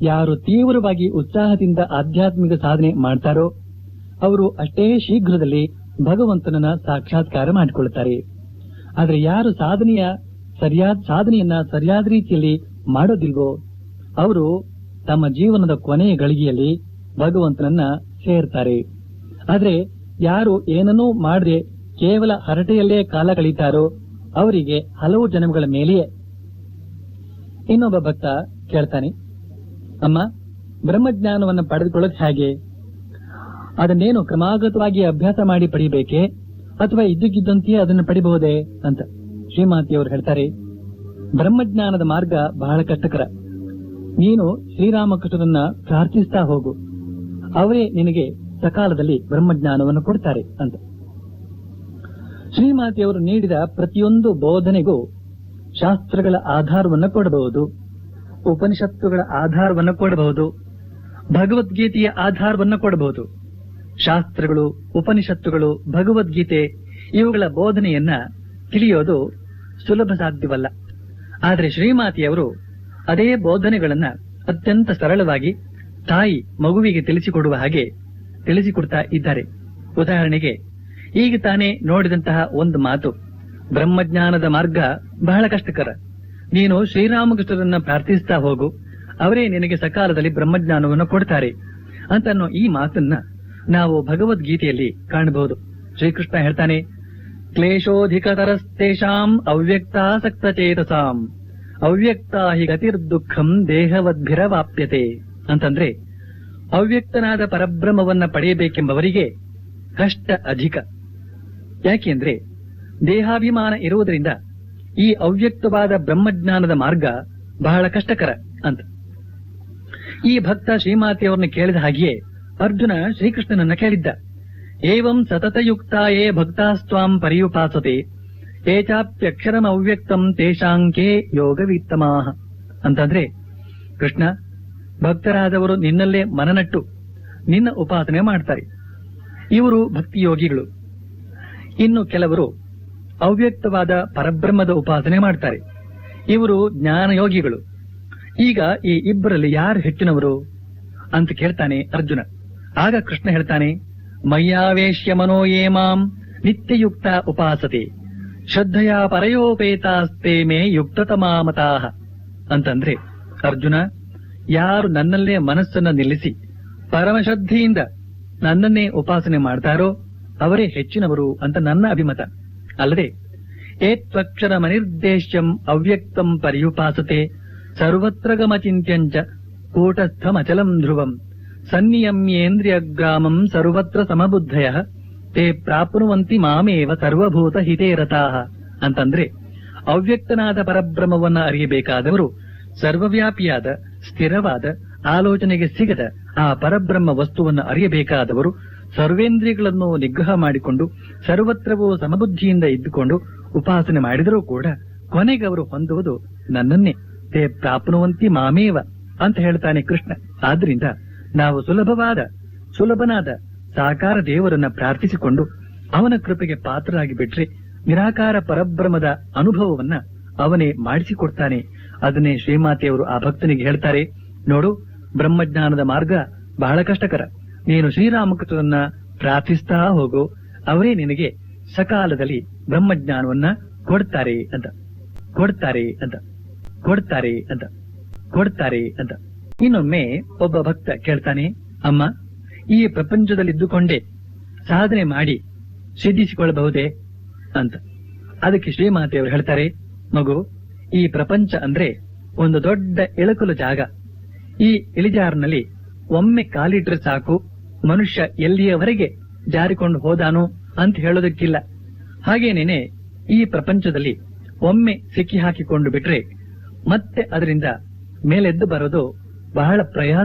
Speaker 1: ಯಾರು ತೀವ್ರವಾಗಿ ಉತ್ಸಾಹದಿಂದ ಆಧ್ಯಾತ್ಮಿಕ ಸಾಧನೆ ಮಾಡ್ತಾರೋ ಅವರು ಅಷ್ಟೇ ಶೀಘ್ರದಲ್ಲಿ ಭಗವಂತನನ್ನ ಸಾಕ್ಷಾತ್ಕಾರ ಮಾಡಿಕೊಳ್ಳುತ್ತಾರೆ. ಆದ್ರೆ ಯಾರು ಸಾಧನೆಯನ್ನ ಸರಿಯಾದ ರೀತಿಯಲ್ಲಿ ಮಾಡೋದಿಲ್ವೋ ಅವರು ತಮ್ಮ ಜೀವನದ ಕೊನೆಯ ಗಳಿಗೆಯಲ್ಲಿ ಭಗವಂತನನ್ನ ಸೇರ್ತಾರೆ. ಆದ್ರೆ ಯಾರು ಏನನ್ನೂ ಮಾಡದೆ ಕೇವಲ ಹರಟೆಯಲ್ಲೇ ಕಾಲ ಕಳೀತಾರೋ ಅವರಿಗೆ ಹಲವು ಜನ್ಮಗಳ ಮೇಲೆಯೇ. ಇನ್ನೊಬ್ಬ ಭಕ್ತ ಕೇಳ್ತಾನೆ, ಅಮ್ಮ, ಬ್ರಹ್ಮಜ್ಞಾನವನ್ನು ಪಡೆದುಕೊಳ್ಳೋದು ಹೇಗೆ? ಅದನ್ನೇನು ಕ್ರಮಾಗತವಾಗಿ ಅಭ್ಯಾಸ ಮಾಡಿ ಪಡಿಬೇಕೆ ಅಥವಾ ಇದ್ದಕ್ಕಿದ್ದಂತೆಯೇ ಅದನ್ನು ಪಡಿಬಹುದೇ ಅಂತ. ಶ್ರೀಮಾತೆಯವರು ಹೇಳ್ತಾರೆ, ಬ್ರಹ್ಮಜ್ಞಾನದ ಮಾರ್ಗ ಬಹಳ ಕಷ್ಟಕರ. ನೀನು ಶ್ರೀರಾಮಕೃಷ್ಣರನ್ನ ಪ್ರಾರ್ಥಿಸ್ತಾ ಹೋಗು, ಅವರೇ ನಿನಗೆ ಸಕಾಲದಲ್ಲಿ ಬ್ರಹ್ಮಜ್ಞಾನವನ್ನು ಕೊಡ್ತಾರೆ ಅಂತ. ಶ್ರೀಮಾತೆಯವರು ನೀಡಿದ ಪ್ರತಿಯೊಂದು ಬೋಧನೆಗೂ ಶಾಸ್ತ್ರಗಳ ಆಧಾರವನ್ನು ಕೊಡಬಹುದು, ಉಪನಿಷತ್ತುಗಳ ಆಧಾರವನ್ನು ಕೊಡಬಹುದು, ಭಗವದ್ಗೀತೆಯ ಆಧಾರವನ್ನು ಕೊಡಬಹುದು. ಶಾಸ್ತ್ರಗಳು, ಉಪನಿಷತ್ತುಗಳು, ಭಗವದ್ಗೀತೆ ಇವುಗಳ ಬೋಧನೆಯನ್ನ ತಿಳಿಯೋದು ಸುಲಭ ಸಾಧ್ಯವಲ್ಲ. ಆದರೆ ಶ್ರೀಮಾತೆಯವರು ಅದೇ ಬೋಧನೆಗಳನ್ನ ಅತ್ಯಂತ ಸರಳವಾಗಿ ತಾಯಿ ಮಗುವಿಗೆ ತಿಳಿಸಿಕೊಡುವ ಹಾಗೆ ತಿಳಿಸಿಕೊಡ್ತಾ ಇದ್ದಾರೆ. ಉದಾಹರಣೆಗೆ, ಈಗ ತಾನೇ ನೋಡಿದಂತಹ ಒಂದು ಮಾತು, ಬ್ರಹ್ಮಜ್ಞಾನದ ಮಾರ್ಗ ಬಹಳ ಕಷ್ಟಕರ, ನೀನು ಶ್ರೀರಾಮಕೃಷ್ಣರನ್ನ ಪ್ರಾರ್ಥಿಸ್ತಾ ಹೋಗು, ಅವರೇ ನಿನಗೆ ಸಕಾಲದಲ್ಲಿ ಬ್ರಹ್ಮಜ್ಞಾನವನ್ನು ಕೊಡ್ತಾರೆ ಅಂತ ಈ ಮಾತನ್ನ ನಾವು ಭಗವದ್ಗೀತೆಯಲ್ಲಿ ಕಾಣಬಹುದು. ಶ್ರೀಕೃಷ್ಣ ಹೇಳ್ತಾನೆ, ಕ್ಲೇಶೋಧಿಕತರಸ್ತೇಷಾಂ ಅವ್ಯಕ್ತಾಸಕ್ತ ಚೇತಸಾಂ ಅವ್ಯಕ್ತಾ ಹಿ ಗತಿರ್ದುಃಖಂ ದೇಹವದ್ಭಿರವಾಪ್ಯತೆ ಅಂತಂದ್ರೆ, ಅವ್ಯಕ್ತನಾದ ಪರಬ್ರಹ್ಮವನ್ನ ಪಡೆಯಬೇಕೆಂಬವರಿಗೆ ಕಷ್ಟ ಅಧಿಕ. ಯಾಕೆಂದ್ರೆ ದೇಹಾಭಿಮಾನ ಇರುವುದರಿಂದ ಈ ಅವ್ಯಕ್ತವಾದ ಬ್ರಹ್ಮಜ್ಞಾನದ ಮಾರ್ಗ ಬಹಳ ಕಷ್ಟಕರ ಅಂತ. ಈ ಭಕ್ತ ಶ್ರೀಮಾತೆಯವರನ್ನು ಕೇಳಿದ ಹಾಗೆಯೇ ಅರ್ಜುನ ಶ್ರೀಕೃಷ್ಣನನ್ನ ಕೇಳಿದ್ದ, ಏವಂ ಸತತಯುಕ್ತಾಯೇ ಭಕ್ತಾಸ್ತ್ವಾಂ ಪರಿಯುಪಾಸತೆ ಏಚಾಪ್ಯಕ್ಷರಂ ಅವ್ಯಕ್ತಂ ತೇಷಾಂಕೇ ಯೋಗವಿತ್ತಮಾಹ ಅಂತಂದ್ರೆ, ಕೃಷ್ಣ, ಭಕ್ತರಾದವರು ನಿನ್ನಲ್ಲೇ ಮನನಟ್ಟು ನಿನ್ನ ಉಪಾಸನೆ ಮಾಡ್ತಾರೆ, ಇವರು ಭಕ್ತಿ ಯೋಗಿಗಳು. ಇನ್ನು ಕೆಲವರು ಅವ್ಯಕ್ತವಾದ ಪರಬ್ರಹ್ಮದ ಉಪಾಸನೆ ಮಾಡ್ತಾರೆ, ಇವರು ಜ್ಞಾನಯೋಗಿಗಳು. ಈಗ ಈ ಇಬ್ಬರಲ್ಲಿ ಯಾರು ಹೆಚ್ಚಿನವರು ಅಂತ ಕೇಳ್ತಾನೆ ಅರ್ಜುನ. ಆಗ ಕೃಷ್ಣ ಹೇಳ್ತಾನೆ, ಮಯ್ಯಾವೇಶ್ಯ ಮನೋ ಯೇ ಮಾಂ ನಿತ್ಯಯುಕ್ತ ಉಪಾಸತೆ ಶ್ರದ್ಧೆಯ ಪರಯೋಪೇತಾಸ್ತೆ ಮೇ ಯುಕ್ತತಮಾಮತಾಹ ಅಂತಂದ್ರೆ, ಅರ್ಜುನ, ಯಾರು ನನ್ನಲ್ಲೇ ಮನಸ್ಸನ್ನ ನಿಲ್ಲಿಸಿ ಪರಮಶ್ರದ್ಧೆಯಿಂದ ನನ್ನನ್ನೇ ಉಪಾಸನೆ ಮಾಡ್ತಾರೋ ಅವರೇ ಹೆಚ್ಚಿನವರು ಅಂತ ನನ್ನ ಅಭಿಮತ. ಅಲ್ಲದೆ ಏತ್ವಕ್ಷರಮನಿರ್ದೇಶ್ಯಂ ಅವ್ಯಕ್ತಂ ಪರ್ಯುಪಾಸತೆ ಸರ್ವತ್ರ ಗಮಚಿಂತ್ಯಂಚ ಕೂಟಸ್ಥಮಚಲಂ ಧ್ರುವಂ ಸನ್ನಿಯಮ್ಯೇಂದ್ರಿಯಗ್ರಾಮಂ ಸರ್ವತ್ರ ಸಮಬುದ್ಧಯ ತೇ ಪ್ರಾಪ್ನುವಂತಿ ಮಾಮೇವ ಸರ್ವಭೂತ ಹಿತೇ ರತಾಃ ಅಂತಂದ್ರೆ, ಅವ್ಯಕ್ತನಾದ ಪರಬ್ರಹ್ಮವನ್ನ ಅರಿಯಬೇಕಾದವರು ಸರ್ವವ್ಯಾಪಿಯಾದ ಸ್ಥಿರವಾದ ಆಲೋಚನೆಗೆ ಸಿಗದ ಆ ಪರಬ್ರಹ್ಮ ವಸ್ತುವನ್ನು ಅರಿಯಬೇಕಾದವರು ಸರ್ವೇಂದ್ರಿಯಗಳನ್ನು ನಿಗ್ರಹ ಮಾಡಿಕೊಂಡು ಸರ್ವತ್ರವೂ ಸಮಬುದ್ಧಿಯಿಂದ ಇದ್ದುಕೊಂಡು ಉಪಾಸನೆ ಮಾಡಿದರೂ ಕೂಡ ಕೊನೆಗೆ ಅವರು ಹೊಂದುವುದು ನನ್ನನ್ನೇ, ತೇ ಪ್ರಾಪ್ನುವಂತಿ ಮಾಮೇವ ಅಂತ ಹೇಳ್ತಾನೆ ಕೃಷ್ಣ. ಆದ್ರಿಂದ ನಾವು ಸುಲಭನಾದ ಸಾಕಾರ ದೇವರನ್ನ ಪ್ರಾರ್ಥಿಸಿಕೊಂಡು ಅವನ ಕೃಪೆಗೆ ಪಾತ್ರರಾಗಿ ಬಿಟ್ರೆ ನಿರಾಕಾರ ಪರಬ್ರಹ್ಮದ ಅನುಭವವನ್ನ ಅವನೇ ಮಾಡಿಸಿಕೊಡ್ತಾನೆ. ಅದನ್ನೇ ಶ್ರೀಮಾತೆಯವರು ಆ ಭಕ್ತನಿಗೆ ಹೇಳ್ತಾರೆ, ನೋಡು, ಬ್ರಹ್ಮಜ್ಞಾನದ ಮಾರ್ಗ ಬಹಳ ಕಷ್ಟಕರ, ನೀನು ಶ್ರೀರಾಮಕೃಷ್ಣರನ್ನ ಪ್ರಾರ್ಥಿಸ್ತಾ ಹೋಗು, ಅವರೇ ನಿನಗೆ ಸಕಾಲದಲ್ಲಿ ಬ್ರಹ್ಮಜ್ಞಾನವನ್ನ ಕೊಡ್ತಾರೆ ಅಂತ ಕೊಡ್ತಾರೆ ಅಂತ ಕೊಡ್ತಾರೆ ಅಂತ ಕೊಡ್ತಾರೆ ಅಂತ. ಇನ್ನೊಮ್ಮೆ ಒಬ್ಬ ಭಕ್ತ ಕೇಳ್ತಾನೆ, ಅಮ್ಮ, ಈ ಪ್ರಪಂಚದಲ್ಲಿದ್ದುಕೊಂಡೇ ಸಾಧನೆ ಮಾಡಿ ಸಿದ್ಧಿಸಿಕೊಳ್ಳಬಹುದೇ ಅಂತ. ಅದಕ್ಕೆ ಶ್ರೀಮಾತೆಯವರು ಹೇಳ್ತಾರೆ, ಮಗು, ಈ ಪ್ರಪಂಚ ಅಂದ್ರೆ ಒಂದು ದೊಡ್ಡ ಇಳಕಲು ಜಾಗ. ಈ ಇಳಿಜಾರಿನಲ್ಲಿ ಒಮ್ಮೆ ಕಾಲಿಟ್ರೆ ಸಾಕು, ಮನುಷ್ಯ ಎಲ್ಲಿಯವರೆಗೆ ಜಾರಿಕೊಂಡು ಹೋದಾನು ಅಂತ ಹೇಳೋದಕ್ಕಿಲ್ಲ. ಹಾಗೇನೇನೆ ಈ ಪ್ರಪಂಚದಲ್ಲಿ ಒಮ್ಮೆ ಸಿಕ್ಕಿ ಹಾಕಿಕೊಂಡು ಬಿಟ್ರೆ ಮತ್ತೆ ಅದರಿಂದ ಮೇಲೆದ್ದು ಬರೋದು ಬಹಳ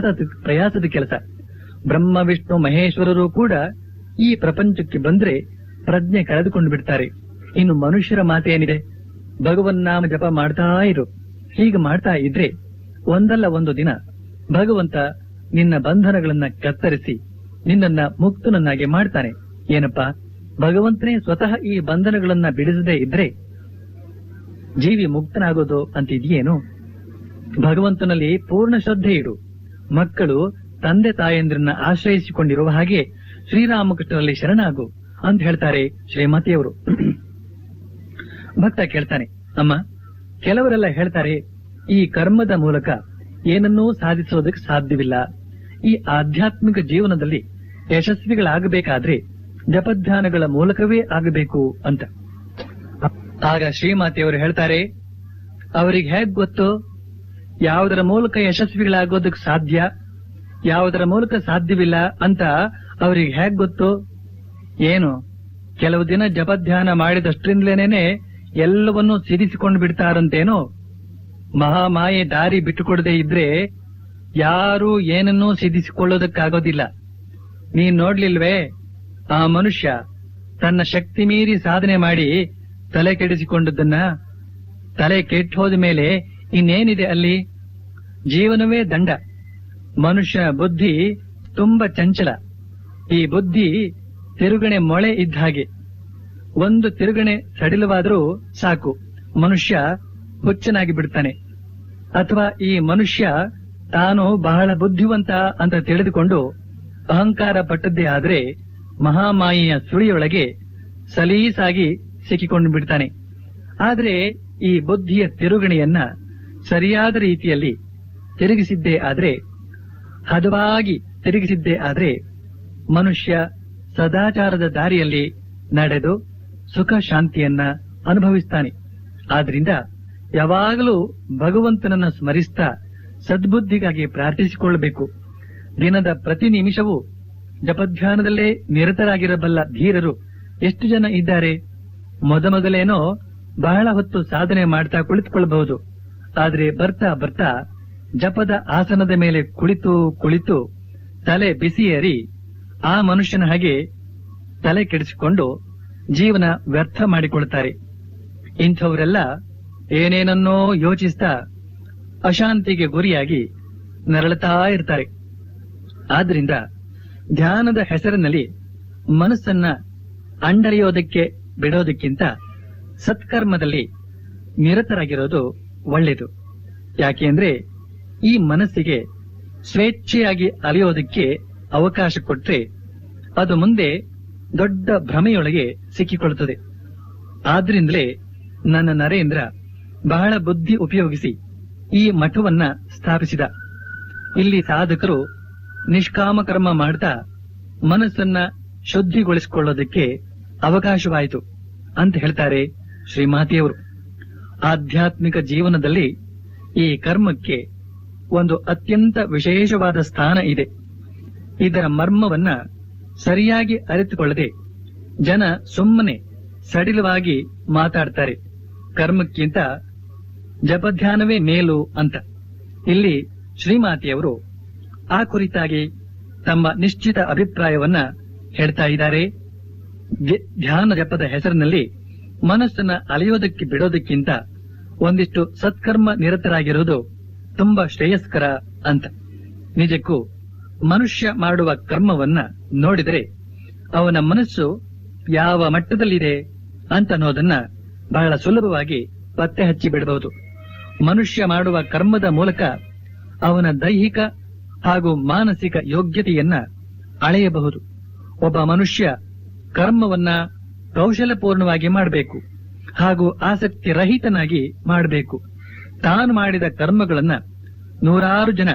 Speaker 1: ಪ್ರಯಾಸದ ಕೆಲಸ. ಬ್ರಹ್ಮ ವಿಷ್ಣು ಮಹೇಶ್ವರರು ಕೂಡ ಈ ಪ್ರಪಂಚಕ್ಕೆ ಬಂದ್ರೆ ಪ್ರಜ್ಞೆ ಕಳೆದುಕೊಂಡು ಬಿಡ್ತಾರೆ. ಇನ್ನು ಮನುಷ್ಯರ ಮಾತೇನಿದೆ? ಭಗವನ್ನಾಮ ಜಪ ಮಾಡ್ತಾ ಇರು. ಹೀಗೆ ಮಾಡ್ತಾ ಇದ್ರೆ ಒಂದಲ್ಲ ಒಂದು ದಿನ ಭಗವಂತ ನಿನ್ನ ಬಂಧನಗಳನ್ನ ಕತ್ತರಿಸಿ ನಿನ್ನನ್ನ ಮುಕ್ತನನ್ನಾಗಿ ಮಾಡ್ತಾನೆ. ಏನಪ್ಪಾ, ಭಗವಂತನೇ ಸ್ವತಃ ಈ ಬಂಧನಗಳನ್ನ ಬಿಡಿಸದೇ ಇದ್ರೆ ಜೀವಿ ಮುಕ್ತನಾಗೋದು ಅಂತಿದೆಯೇನು? ಭಗವಂತನಲ್ಲಿ ಪೂರ್ಣ ಶ್ರದ್ಧೆ ಇಡು. ಮಕ್ಕಳು ತಂದೆ ತಾಯಂದ್ರನ್ನ ಆಶ್ರಯಿಸಿಕೊಂಡಿರುವ ಹಾಗೆ ಶ್ರೀರಾಮಕೃಷ್ಣರಲ್ಲಿ ಶರಣಾಗು ಅಂತ ಹೇಳ್ತಾರೆ ಶ್ರೀಮತಿಯವರು. ಭಕ್ತ ಕೇಳ್ತಾನೆ, ಅಮ್ಮ, ಕೆಲವರೆಲ್ಲ ಹೇಳ್ತಾರೆ ಈ ಕರ್ಮದ ಮೂಲಕ ಏನನ್ನೂ ಸಾಧಿಸೋದಕ್ಕೆ ಸಾಧ್ಯವಿಲ್ಲ. ಈ ಆಧ್ಯಾತ್ಮಿಕ ಜೀವನದಲ್ಲಿ ಯಶಸ್ವಿಗಳಾಗಬೇಕಾದ್ರೆ ಜಪಧ್ಯಾನಗಳ ಮೂಲಕವೇ ಆಗಬೇಕು ಅಂತ. ಆಗ ಶ್ರೀಮಾತೆಯವರು ಹೇಳ್ತಾರೆ, ಅವರಿಗೆ ಹೇಗ್ ಗೊತ್ತು ಯಾವುದರ ಮೂಲಕ ಯಶಸ್ವಿಗಳಾಗೋದಕ್ಕೆ ಸಾಧ್ಯ, ಯಾವುದರ ಮೂಲಕ ಸಾಧ್ಯವಿಲ್ಲ ಅಂತ ಅವರಿಗೆ ಹೇಗ್ ಗೊತ್ತು? ಏನು, ಕೆಲವು ದಿನ ಜಪಧ್ಯಾನ ಮಾಡಿದಷ್ಟ್ರಿಂದಲೇನೆ ಎಲ್ಲವನ್ನೂ ಸಿದ್ಧಿಸಿಕೊಂಡು ಬಿಡ್ತಾರಂತೇನೋ? ಮಹಾಮಾಯೆ ದಾರಿ ಬಿಟ್ಟುಕೊಡದೆ ಇದ್ರೆ ಯಾರೂ ಏನನ್ನೂ ಸಿದ್ಧಿಸಿಕೊಳ್ಳೋದಕ್ಕಾಗೋದಿಲ್ಲ. ನೀನ್ ನೋಡ್ಲಿಲ್ವೇ, ಆ ಮನುಷ್ಯ ತನ್ನ ಶಕ್ತಿ ಮೀರಿ ಸಾಧನೆ ಮಾಡಿ ತಲೆ ಕೆಡಿಸಿಕೊಂಡದ್ದನ್ನ? ತಲೆ ಕೆಟ್ಟು ಹೋದ ಮೇಲೆ ಇನ್ನೇನಿದೆ ಅಲ್ಲಿ? ಜೀವನವೇ ದಂಡ. ಮನುಷ್ಯ ಬುದ್ಧಿ ತುಂಬಾ ಚಂಚಲ. ಈ ಬುದ್ಧಿ ತಿರುಗಣೆ ಮೊಳೆ ಇದ್ದ ಹಾಗೆ. ಒಂದು ತಿರುಗಣೆ ಸಡಿಲವಾದರೂ ಸಾಕು, ಮನುಷ್ಯ ಹುಚ್ಚನಾಗಿ ಬಿಡ್ತಾನೆ. ಅಥವಾ ಈ ಮನುಷ್ಯ ತಾನು ಬಹಳ ಬುದ್ಧಿವಂತ ಅಂತ ತಿಳಿದುಕೊಂಡು ಅಹಂಕಾರ ಪಟ್ಟದ್ದೇ ಆದ್ರೆ ಮಹಾಮಾಯೆಯ ಸುಳಿಯೊಳಗೆ ಸಲೀಸಾಗಿ ಸಿಕ್ಕಿಕೊಂಡು ಬಿಡ್ತಾನೆ. ಆದ್ರೆ ಈ ಬುದ್ಧಿಯ ತಿರುಗಣೆಯನ್ನ ಸರಿಯಾದ ರೀತಿಯಲ್ಲಿ ತಿರುಗಿಸಿದ್ದೇ ಆದ್ರೆ, ಹದವಾಗಿ ತಿರುಗಿಸಿದ್ದೇ ಆದ್ರೆ ಮನುಷ್ಯ ಸದಾಚಾರದ ದಾರಿಯಲ್ಲಿ ನಡೆದು ಸುಖ ಶಾಂತಿಯನ್ನ ಅನುಭವಿಸ್ತಾನೆ. ಆದ್ರಿಂದ ಯಾವಾಗಲೂ ಭಗವಂತನನ್ನ ಸ್ಮರಿಸ್ತಾ ಸದ್ಬುದ್ಧಿಗಾಗಿ ಪ್ರಾರ್ಥಿಸಿಕೊಳ್ಳಬೇಕು. ದಿನದ ಪ್ರತಿ ನಿಮಿಷವೂ ಜಪಧ್ಯಾನದಲ್ಲೇ ನಿರತರಾಗಿರಬಲ್ಲ ಧೀರರು ಎಷ್ಟು ಜನ ಇದ್ದಾರೆ? ಮೊದಮೊದಲೇನೋ ಬಹಳ ಹೊತ್ತು ಸಾಧನೆ ಮಾಡ್ತಾ ಕುಳಿತುಕೊಳ್ಳಬಹುದು. ಆದ್ರೆ ಬರ್ತಾ ಬರ್ತಾ ಜಪದ ಆಸನದ ಮೇಲೆ ಕುಳಿತು ಕುಳಿತು ತಲೆ ಬಿಸಿಯೇರಿ ಆ ಮನುಷ್ಯನ ಹಾಗೆ ತಲೆ ಕೆಡಿಸಿಕೊಂಡು ಜೀವನ ವ್ಯರ್ಥ ಮಾಡಿಕೊಳ್ತಾರೆ. ಇಂಥವರೆಲ್ಲ ಏನೇನನ್ನೋ ಯೋಚಿಸ್ತಾ ಅಶಾಂತಿಗೆ ಗುರಿಯಾಗಿ ನರಳುತ್ತಾ ಇರ್ತಾರೆ. ಆದ್ರಿಂದ ಧ್ಯಾನದ ಹೆಸರಿನಲ್ಲಿ ಮನಸ್ಸನ್ನ ಅಂಡರಿಯೋದಕ್ಕೆ ಬಿಡೋದಕ್ಕಿಂತ ಸತ್ಕರ್ಮದಲ್ಲಿ ನಿರತರಾಗಿರೋದು ಒಳ್ಳೆಯದು. ಯಾಕೆಂದ್ರೆ ಈ ಮನಸ್ಸಿಗೆ ಸ್ವೇಚ್ಛೆಯಾಗಿ ಅಲಿಯೋದಕ್ಕೆ ಅವಕಾಶ ಕೊಟ್ರೆ ಅದು ಮುಂದೆ ದೊಡ್ಡ ಭ್ರಮೆಯೊಳಗೆ ಸಿಕ್ಕಿಕೊಳ್ಳುತ್ತದೆ. ಆದ್ರಿಂದಲೇ ನನ್ನ ನರೇಂದ್ರ ಬಹಳ ಬುದ್ಧಿ ಉಪಯೋಗಿಸಿ ಈ ಮಠವನ್ನ ಸ್ಥಾಪಿಸಿದ. ಇಲ್ಲಿ ಸಾಧಕರು ನಿಷ್ಕಾಮ ಕರ್ಮ ಮಾಡ್ತಾ ಮನಸ್ಸನ್ನ ಶುದ್ಧಿಗೊಳಿಸಿಕೊಳ್ಳೋದಕ್ಕೆ ಅವಕಾಶವಾಯಿತು ಅಂತ ಹೇಳ್ತಾರೆ ಶ್ರೀಮಾತೆಯವರು. ಆಧ್ಯಾತ್ಮಿಕ ಜೀವನದಲ್ಲಿ ಈ ಕರ್ಮಕ್ಕೆ ಒಂದು ಅತ್ಯಂತ ವಿಶೇಷವಾದ ಸ್ಥಾನ ಇದೆ. ಇದರ ಮರ್ಮವನ್ನ ಸರಿಯಾಗಿ ಅರಿತುಕೊಳ್ಳದೆ ಜನ ಸುಮ್ಮನೆ ಸಡಿಲವಾಗಿ ಮಾತಾಡ್ತಾರೆ. ಕರ್ಮಕ್ಕಿಂತ ಜಪಧ್ಯಾನವೇ ಮೇಲು ಅಂತ. ಇಲ್ಲಿ ಶ್ರೀಮಾತೆಯವರು ಆ ಕುರಿತಾಗಿ ತಮ್ಮ ನಿಶ್ಚಿತ ಅಭಿಪ್ರಾಯವನ್ನ ಹೇಳ್ತಾ ಇದ್ದಾರೆ. ಧ್ಯಾನ ಜಪದ ಹೆಸರಿನಲ್ಲಿ ಮನಸ್ಸನ್ನ ಅಲೆಯೋದಕ್ಕೆ ಬಿಡೋದಕ್ಕಿಂತ ಒಂದಿಷ್ಟು ಸತ್ಕರ್ಮ ನಿರತರಾಗಿರುವುದು ತುಂಬಾ ಶ್ರೇಯಸ್ಕರ ಅಂತ. ನಿಜಕ್ಕೂ ಮನುಷ್ಯ ಮಾಡುವ ಕರ್ಮವನ್ನ ನೋಡಿದರೆ ಅವನ ಮನಸ್ಸು ಯಾವ ಮಟ್ಟದಲ್ಲಿದೆ ಅಂತ ಅನ್ನೋದನ್ನ ಬಹಳ ಸುಲಭವಾಗಿ ಪತ್ತೆ ಹಚ್ಚಿ ಬಿಡಬಹುದು. ಮನುಷ್ಯ ಮಾಡುವ ಕರ್ಮದ ಮೂಲಕ ಅವನ ದೈಹಿಕ ಹಾಗೂ ಮಾನಸಿಕ ಯೋಗ್ಯತೆಯನ್ನ ಅಳೆಯಬಹುದು. ಒಬ್ಬ ಮನುಷ್ಯ ಕರ್ಮವನ್ನ ಕೌಶಲಪೂರ್ಣವಾಗಿ ಮಾಡಬೇಕು ಹಾಗೂ ಆಸಕ್ತಿ ರಹಿತನಾಗಿ ಮಾಡಬೇಕು. ತಾನು ಮಾಡಿದ ಕರ್ಮಗಳನ್ನ ನೂರಾರು ಜನ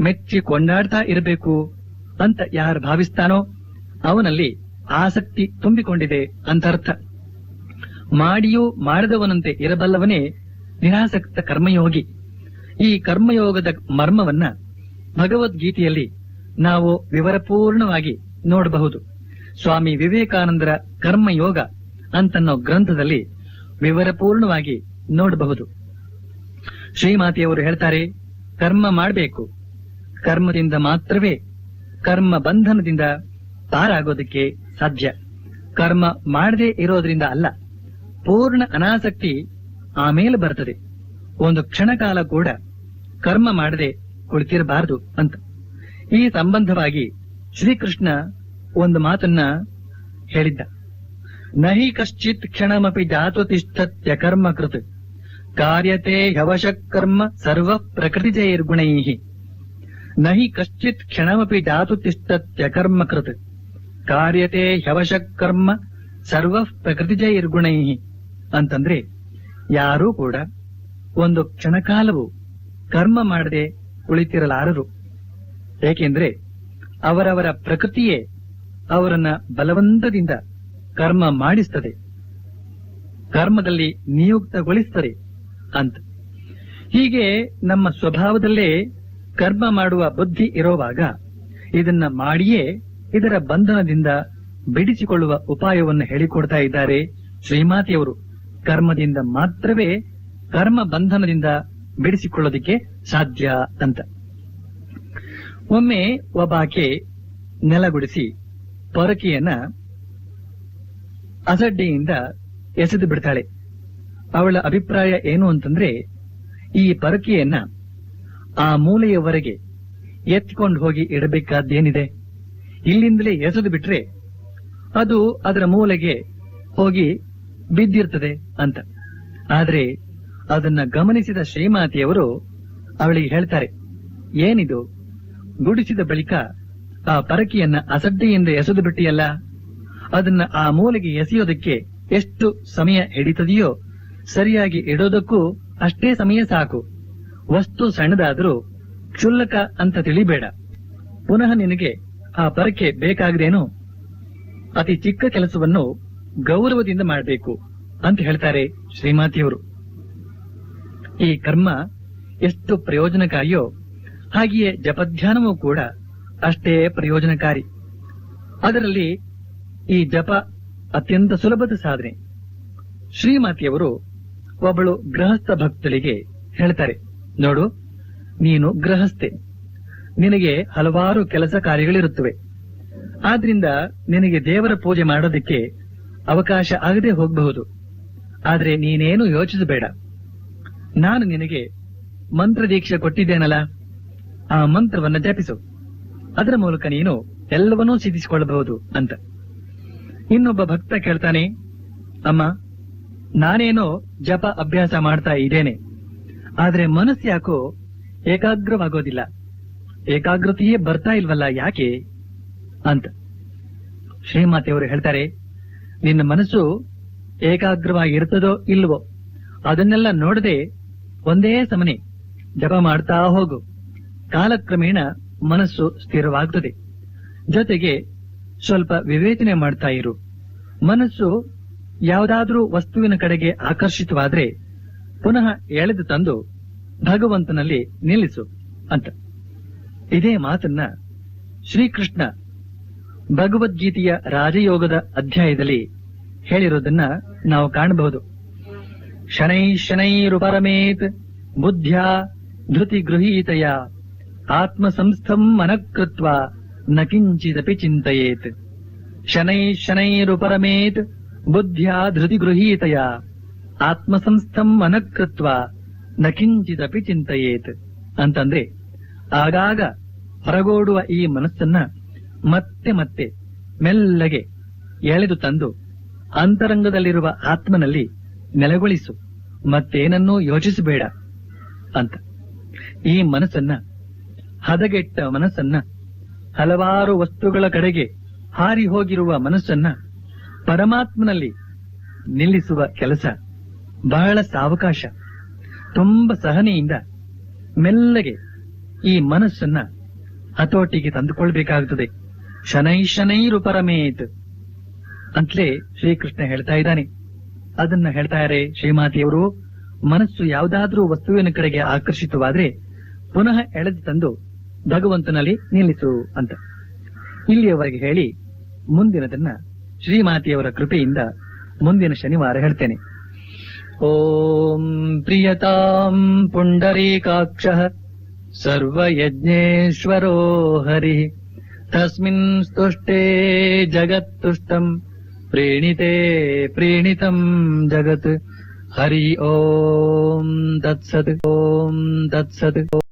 Speaker 1: ಮೆಚ್ಚಿ ಕೊಂಡಾಡ್ತಾ ಇರಬೇಕು ಅಂತ ಯಾರು ಭಾವಿಸ್ತಾನೋ ಅವನಲ್ಲಿ ಆಸಕ್ತಿ ತುಂಬಿಕೊಂಡಿದೆ ಅಂತರ್ಥ. ಮಾಡಿಯೂ ಮಾಡದವನಂತೆ ಇರಬಲ್ಲವನೇ ನಿರಾಸಕ್ತ ಕರ್ಮಯೋಗಿ. ಈ ಕರ್ಮಯೋಗದ ಮರ್ಮವನ್ನ ಭಗವದ್ಗೀತೆಯಲ್ಲಿ ನಾವು ವಿವರಪೂರ್ಣವಾಗಿ ನೋಡಬಹುದು. ಸ್ವಾಮಿ ವಿವೇಕಾನಂದರ ಕರ್ಮಯೋಗ ಅಂತನ್ನೋ ಗ್ರಂಥದಲ್ಲಿ ವಿವರಪೂರ್ಣವಾಗಿ ನೋಡಬಹುದು. ಶ್ರೀಮಾತೆಯವರು ಹೇಳ್ತಾರೆ, ಕರ್ಮ ಮಾಡಬೇಕು. ಕರ್ಮದಿಂದ ಮಾತ್ರವೇ ಕರ್ಮ ಬಂಧನದಿಂದ ಪಾರಾಗೋದಕ್ಕೆ ಸಾಧ್ಯ. ಕರ್ಮ ಮಾಡದೇ ಇರೋದ್ರಿಂದ ಅಲ್ಲ, ಪೂರ್ಣ ಅನಾಸಕ್ತಿ ಆಮೇಲೆ ಬರ್ತದೆ. ಒಂದು ಕ್ಷಣಕಾಲ ಕೂಡ ಕರ್ಮ ಮಾಡದೆ ಕುಳಿತಿರಬಾರದು ಅಂತ. ಈ ಸಂಬಂಧವಾಗಿ ಶ್ರೀಕೃಷ್ಣ ಒಂದು ಮಾತನ್ನ ಹೇಳಿದ್ದ. ನಹಿ ಕಶ್ಚಿತ್ ಕ್ಷಣಮಪಿ ಜಾತು ತಿಷ್ಠತ್ಯ ಕರ್ಮ ಕೃತ್ ಕಾರ್ಯತೆ ಹವಶಃ ಕರ್ಮ ಸರ್ವ ಪ್ರಕೃತಿಜೈರ್ಗುಣೈಃ. ನಹಿ ಕಶ್ಚಿತ್ ಕ್ಷಣಮಪಿ ಜಾತು ತಿಷ್ಠತ್ಯ ಕರ್ಮ ಕೃತ್ ಕಾರ್ಯತೆ ಹವಶಃ ಕರ್ಮ ಸರ್ವ ಪ್ರಕೃತಿಜೈರ್ಗುಣೈಃ ಅಂತಂದ್ರೆ, ಯಾರೂ ಕೂಡ ಒಂದು ಕ್ಷಣಕಾಲವು ಕರ್ಮ ಮಾಡದೆ ಕುಳಿತಿರಲಾರರು. ಏಕೆಂದ್ರೆ ಅವರವರ ಪ್ರಕೃತಿಯೇ ಅವರನ್ನ ಬಲವಂತದಿಂದ ಕರ್ಮ ಮಾಡಿಸ್ತದೆ, ಕರ್ಮದಲ್ಲಿ ನಿಯುಕ್ತಗೊಳಿಸ್ತದೆ ಅಂತ. ಹೀಗೆ ನಮ್ಮ ಸ್ವಭಾವದಲ್ಲೇ ಕರ್ಮ ಮಾಡುವ ಬುದ್ಧಿ ಇರುವಾಗ ಇದನ್ನ ಮಾಡಿಯೇ ಇದರ ಬಂಧನದಿಂದ ಬಿಡಿಸಿಕೊಳ್ಳುವ ಉಪಾಯವನ್ನು ಹೇಳಿಕೊಡ್ತಾ ಇದ್ದಾರೆ ಶ್ರೀಮಾತೆಯವರು. ಕರ್ಮದಿಂದ ಮಾತ್ರವೇ ಕರ್ಮ ಬಂಧನದಿಂದ ಬಿಡಿಸಿಕೊಳ್ಳೋದಿಕ್ಕೆ ಸಾಧ್ಯ ಅಂತ. ಒಮ್ಮೆ ಒಬ್ಬಾಕೆ ನೆಲಗುಡಿಸಿ ಪೊರಕೆಯನ್ನ ಅಸಡ್ಡೆಯಿಂದ ಎಸೆದು ಬಿಡ್ತಾಳೆ. ಅವಳ ಅಭಿಪ್ರಾಯ ಏನು ಅಂತಂದ್ರೆ, ಈ ಪೊರಕೆಯನ್ನ ಆ ಮೂಲೆಯವರೆಗೆ ಎತ್ತಿಕೊಂಡು ಹೋಗಿ ಇಡಬೇಕಾದ್ದೇನಿದೆ, ಇಲ್ಲಿಂದಲೇ ಎಸೆದು ಬಿಟ್ರೆ ಅದು ಅದರ ಮೂಲೆಗೆ ಹೋಗಿ ಬಿದ್ದಿರ್ತದೆ ಅಂತ. ಆದ್ರೆ ಅದನ್ನ ಗಮನಿಸಿದ ಶ್ರೀಮಾತೆಯವರು ಅವಳಿಗೆ ಹೇಳ್ತಾರೆ, ಏನಿದು, ಗುಡಿಸಿದ ಬಳಿಕ ಆ ಪರಕೆಯನ್ನ ಅಸಡ್ಡೆಯಿಂದ ಎಸೆದು ಬಿಟ್ಟಿಯಲ್ಲ, ಅದನ್ನ ಆ ಮೂಲೆಗೆ ಎಸೆಯೋದಕ್ಕೆ ಎಷ್ಟು ಸಮಯ ಹಿಡಿತದೆಯೋ ಸರಿಯಾಗಿ ಇಡೋದಕ್ಕೂ ಅಷ್ಟೇ ಸಮಯ ಸಾಕು. ವಸ್ತು ಸಣ್ಣದಾದರೂ ಕ್ಷುಲ್ಲಕ ಅಂತ ತಿಳಿಬೇಡ. ಪುನಃ ನಿನಗೆ ಆ ಪರಕೆ ಬೇಕಾಗದೇನು, ಅತಿ ಚಿಕ್ಕ ಕೆಲಸವನ್ನು ಗೌರವದಿಂದ ಮಾಡಬೇಕು ಅಂತ ಹೇಳ್ತಾರೆ ಶ್ರೀಮಾತೆಯವರು. ಈ ಕರ್ಮ ಎಷ್ಟು ಪ್ರಯೋಜನಕಾರಿಯೋ ಹಾಗೆಯೇ ಜಪಧ್ಯಾನವೂ ಕೂಡ ಅಷ್ಟೇ ಪ್ರಯೋಜನಕಾರಿ. ಅದರಲ್ಲಿ ಈ ಜಪ ಅತ್ಯಂತ ಸುಲಭದ ಸಾಧನೆ. ಶ್ರೀಮಾತೆಯವರು ಒಬ್ಬಳು ಗೃಹಸ್ಥ ಭಕ್ತಳಿಗೆ ಹೇಳ್ತಾರೆ, ನೋಡು, ನೀನು ಗೃಹಸ್ಥೆ, ನಿನಗೆ ಹಲವಾರು ಕೆಲಸ ಕಾರ್ಯಗಳಿರುತ್ತವೆ. ಆದ್ರಿಂದ ನಿನಗೆ ದೇವರ ಪೂಜೆ ಮಾಡೋದಕ್ಕೆ ಅವಕಾಶ ಆಗದೆ ಹೋಗಬಹುದು. ಆದ್ರೆ ನೀನೇನು ಯೋಚಿಸಬೇಡ, ನಾನು ನಿನಗೆ ಮಂತ್ರ ದೀಕ್ಷೆ ಕೊಟ್ಟಿದ್ದೇನಲ್ಲ, ಆ ಮಂತ್ರವನ್ನ ಜಪಿಸು. ಅದರ ಮೂಲಕ ನೀನು ಎಲ್ಲವನ್ನೂ ಸಿದ್ಧಿಸಿಕೊಳ್ಳಬಹುದು ಅಂತ. ಇನ್ನೊಬ್ಬ ಭಕ್ತ ಕೇಳ್ತಾನೆ, ಅಮ್ಮ, ನಾನೇನೋ ಜಪ ಅಭ್ಯಾಸ ಮಾಡ್ತಾ ಇದ್ದೇನೆ, ಆದ್ರೆ ಮನಸ್ಸು ಯಾಕೋ ಏಕಾಗ್ರವಾಗೋದಿಲ್ಲ, ಏಕಾಗ್ರತೆಯೇ ಬರ್ತಾ ಇಲ್ವಲ್ಲ, ಯಾಕೆ ಅಂತ. ಶ್ರೀಮಾತೆಯವರು ಹೇಳ್ತಾರೆ, ನಿನ್ನ ಮನಸ್ಸು ಏಕಾಗ್ರವಾಗಿರ್ತದೋ ಇಲ್ವೋ ಅದನ್ನೆಲ್ಲ ನೋಡದೆ ಒಂದೇ ಸಮನೆ ಜಪ ಮಾಡ್ತಾ ಹೋಗು. ಕಾಲಕ್ರಮೇಣ ಮನಸ್ಸು ಸ್ಥಿರವಾಗ್ತದೆ. ಜೊತೆಗೆ ಸ್ವಲ್ಪ ವಿವೇಚನೆ ಮಾಡ್ತಾ ಇರು. ಮನಸ್ಸು ಯಾವುದಾದ್ರೂ ವಸ್ತುವಿನ ಕಡೆಗೆ ಆಕರ್ಷಿತವಾದ್ರೆ ಪುನಃ ಎಳೆದು ತಂದು ಭಗವಂತನಲ್ಲಿ ನಿಲ್ಲಿಸು ಅಂತ. ಇದೇ ಮಾತನ್ನ ಶ್ರೀಕೃಷ್ಣ ಭಗವದ್ಗೀತೆಯ ರಾಜಯೋಗದ ಅಧ್ಯಾಯದಲ್ಲಿ ಹೇಳಿರೋದನ್ನ ನಾವು ಕಾಣಬಹುದು. ಶನೈ ಶನೈರುಪರಮೇತ್ ಬುದ್ಧ್ಯಾ ಧೃತಿ ಗೃಹೀತಯ ಆತ್ಮ ಸಂಸ್ಥಂ ಮನಃಕೃತ್ವ ನ ಕಿಂಚಿದಪಿ ಚಿಂತಯೇತ್. ಶನೈ ಶನೈರುಪರಮೇತ್ ಬುದ್ಧ್ಯಾ ಧೃತಿ ಗೃಹೀತಯ ಆತ್ಮ ಸಂಸ್ಥಂ ಮನಃಕೃತ್ವ ನ ಕಿಂಚಿದಪಿ ಚಿಂತಯೇತ್ ಅಂತಂದ್ರೆ, ಆಗಾಗ ಹೊರಗೋಡುವ ಈ ಮನಸ್ಸನ್ನ ಮತ್ತೆ ಮತ್ತೆ ಮೆಲ್ಲಗೆ ಎಳೆದು ತಂದು ಅಂತರಂಗದಲ್ಲಿರುವ ಆತ್ಮನಲ್ಲಿ ನೆಲೆಗೊಳಿಸು, ಮತ್ತೇನನ್ನೂ ಯೋಚಿಸಬೇಡ ಅಂತ. ಈ ಮನಸ್ಸನ್ನ, ಹದಗೆಟ್ಟ ಮನಸ್ಸನ್ನ, ಹಲವಾರು ವಸ್ತುಗಳ ಕಡೆಗೆ ಹಾರಿ ಹೋಗಿರುವ ಮನಸ್ಸನ್ನ ಪರಮಾತ್ಮನಲ್ಲಿ ನಿಲ್ಲಿಸುವ ಕೆಲಸ ಬಹಳ ಸಾವಕಾಶ, ತುಂಬ ಸಹನೆಯಿಂದ ಮೆಲ್ಲಗೆ ಈ ಮನಸ್ಸನ್ನ ಹತೋಟಿಗೆ ತಂದುಕೊಳ್ಬೇಕಾಗುತ್ತದೆ. ಶನೈ ಶನೈರು ಪರಮೇತ್ ಅಂತಲೇ ಶ್ರೀಕೃಷ್ಣ ಹೇಳ್ತಾ ಇದ್ದಾನೆ. ಅದನ್ನ ಹೇಳ್ತಾರೆ ಶ್ರೀಮಾತೆಯವರು, ಮನಸ್ಸು ಯಾವುದಾದ್ರೂ ವಸ್ತುವಿನ ಕಡೆಗೆ ಆಕರ್ಷಿತವಾದ್ರೆ ಪುನಃ ಎಳೆದು ತಂದು ಭಗವಂತನಲ್ಲಿ ನಿಲ್ಲಿಸು ಅಂತ. ಇಲ್ಲಿಯವರೆಗೆ ಹೇಳಿ ಮುಂದಿನದನ್ನ ಶ್ರೀಮಾತೆಯವರ ಕೃಪೆಯಿಂದ ಮುಂದಿನ ಶನಿವಾರ ಹೇಳ್ತೇನೆ. ಓಂ ಪ್ರಿಯತಾಂ ಪುಂಡರೀಕಾಕ್ಷಃ ಸರ್ವಯಜ್ಞೇಶ್ವರೋ ಹರಿ ತಸ್ಮಿನ್ ಸ್ತುಷ್ಟೇ ಜಗತ್ತುಷ್ಟಂ ಪ್ರೇಣಿತೆ ಪ್ರೇಣಿತಂ ಜಗತ್. ಹರಿ ಓಂ ತತ್ಸತ್. ಓಂ ತತ್ಸತ್.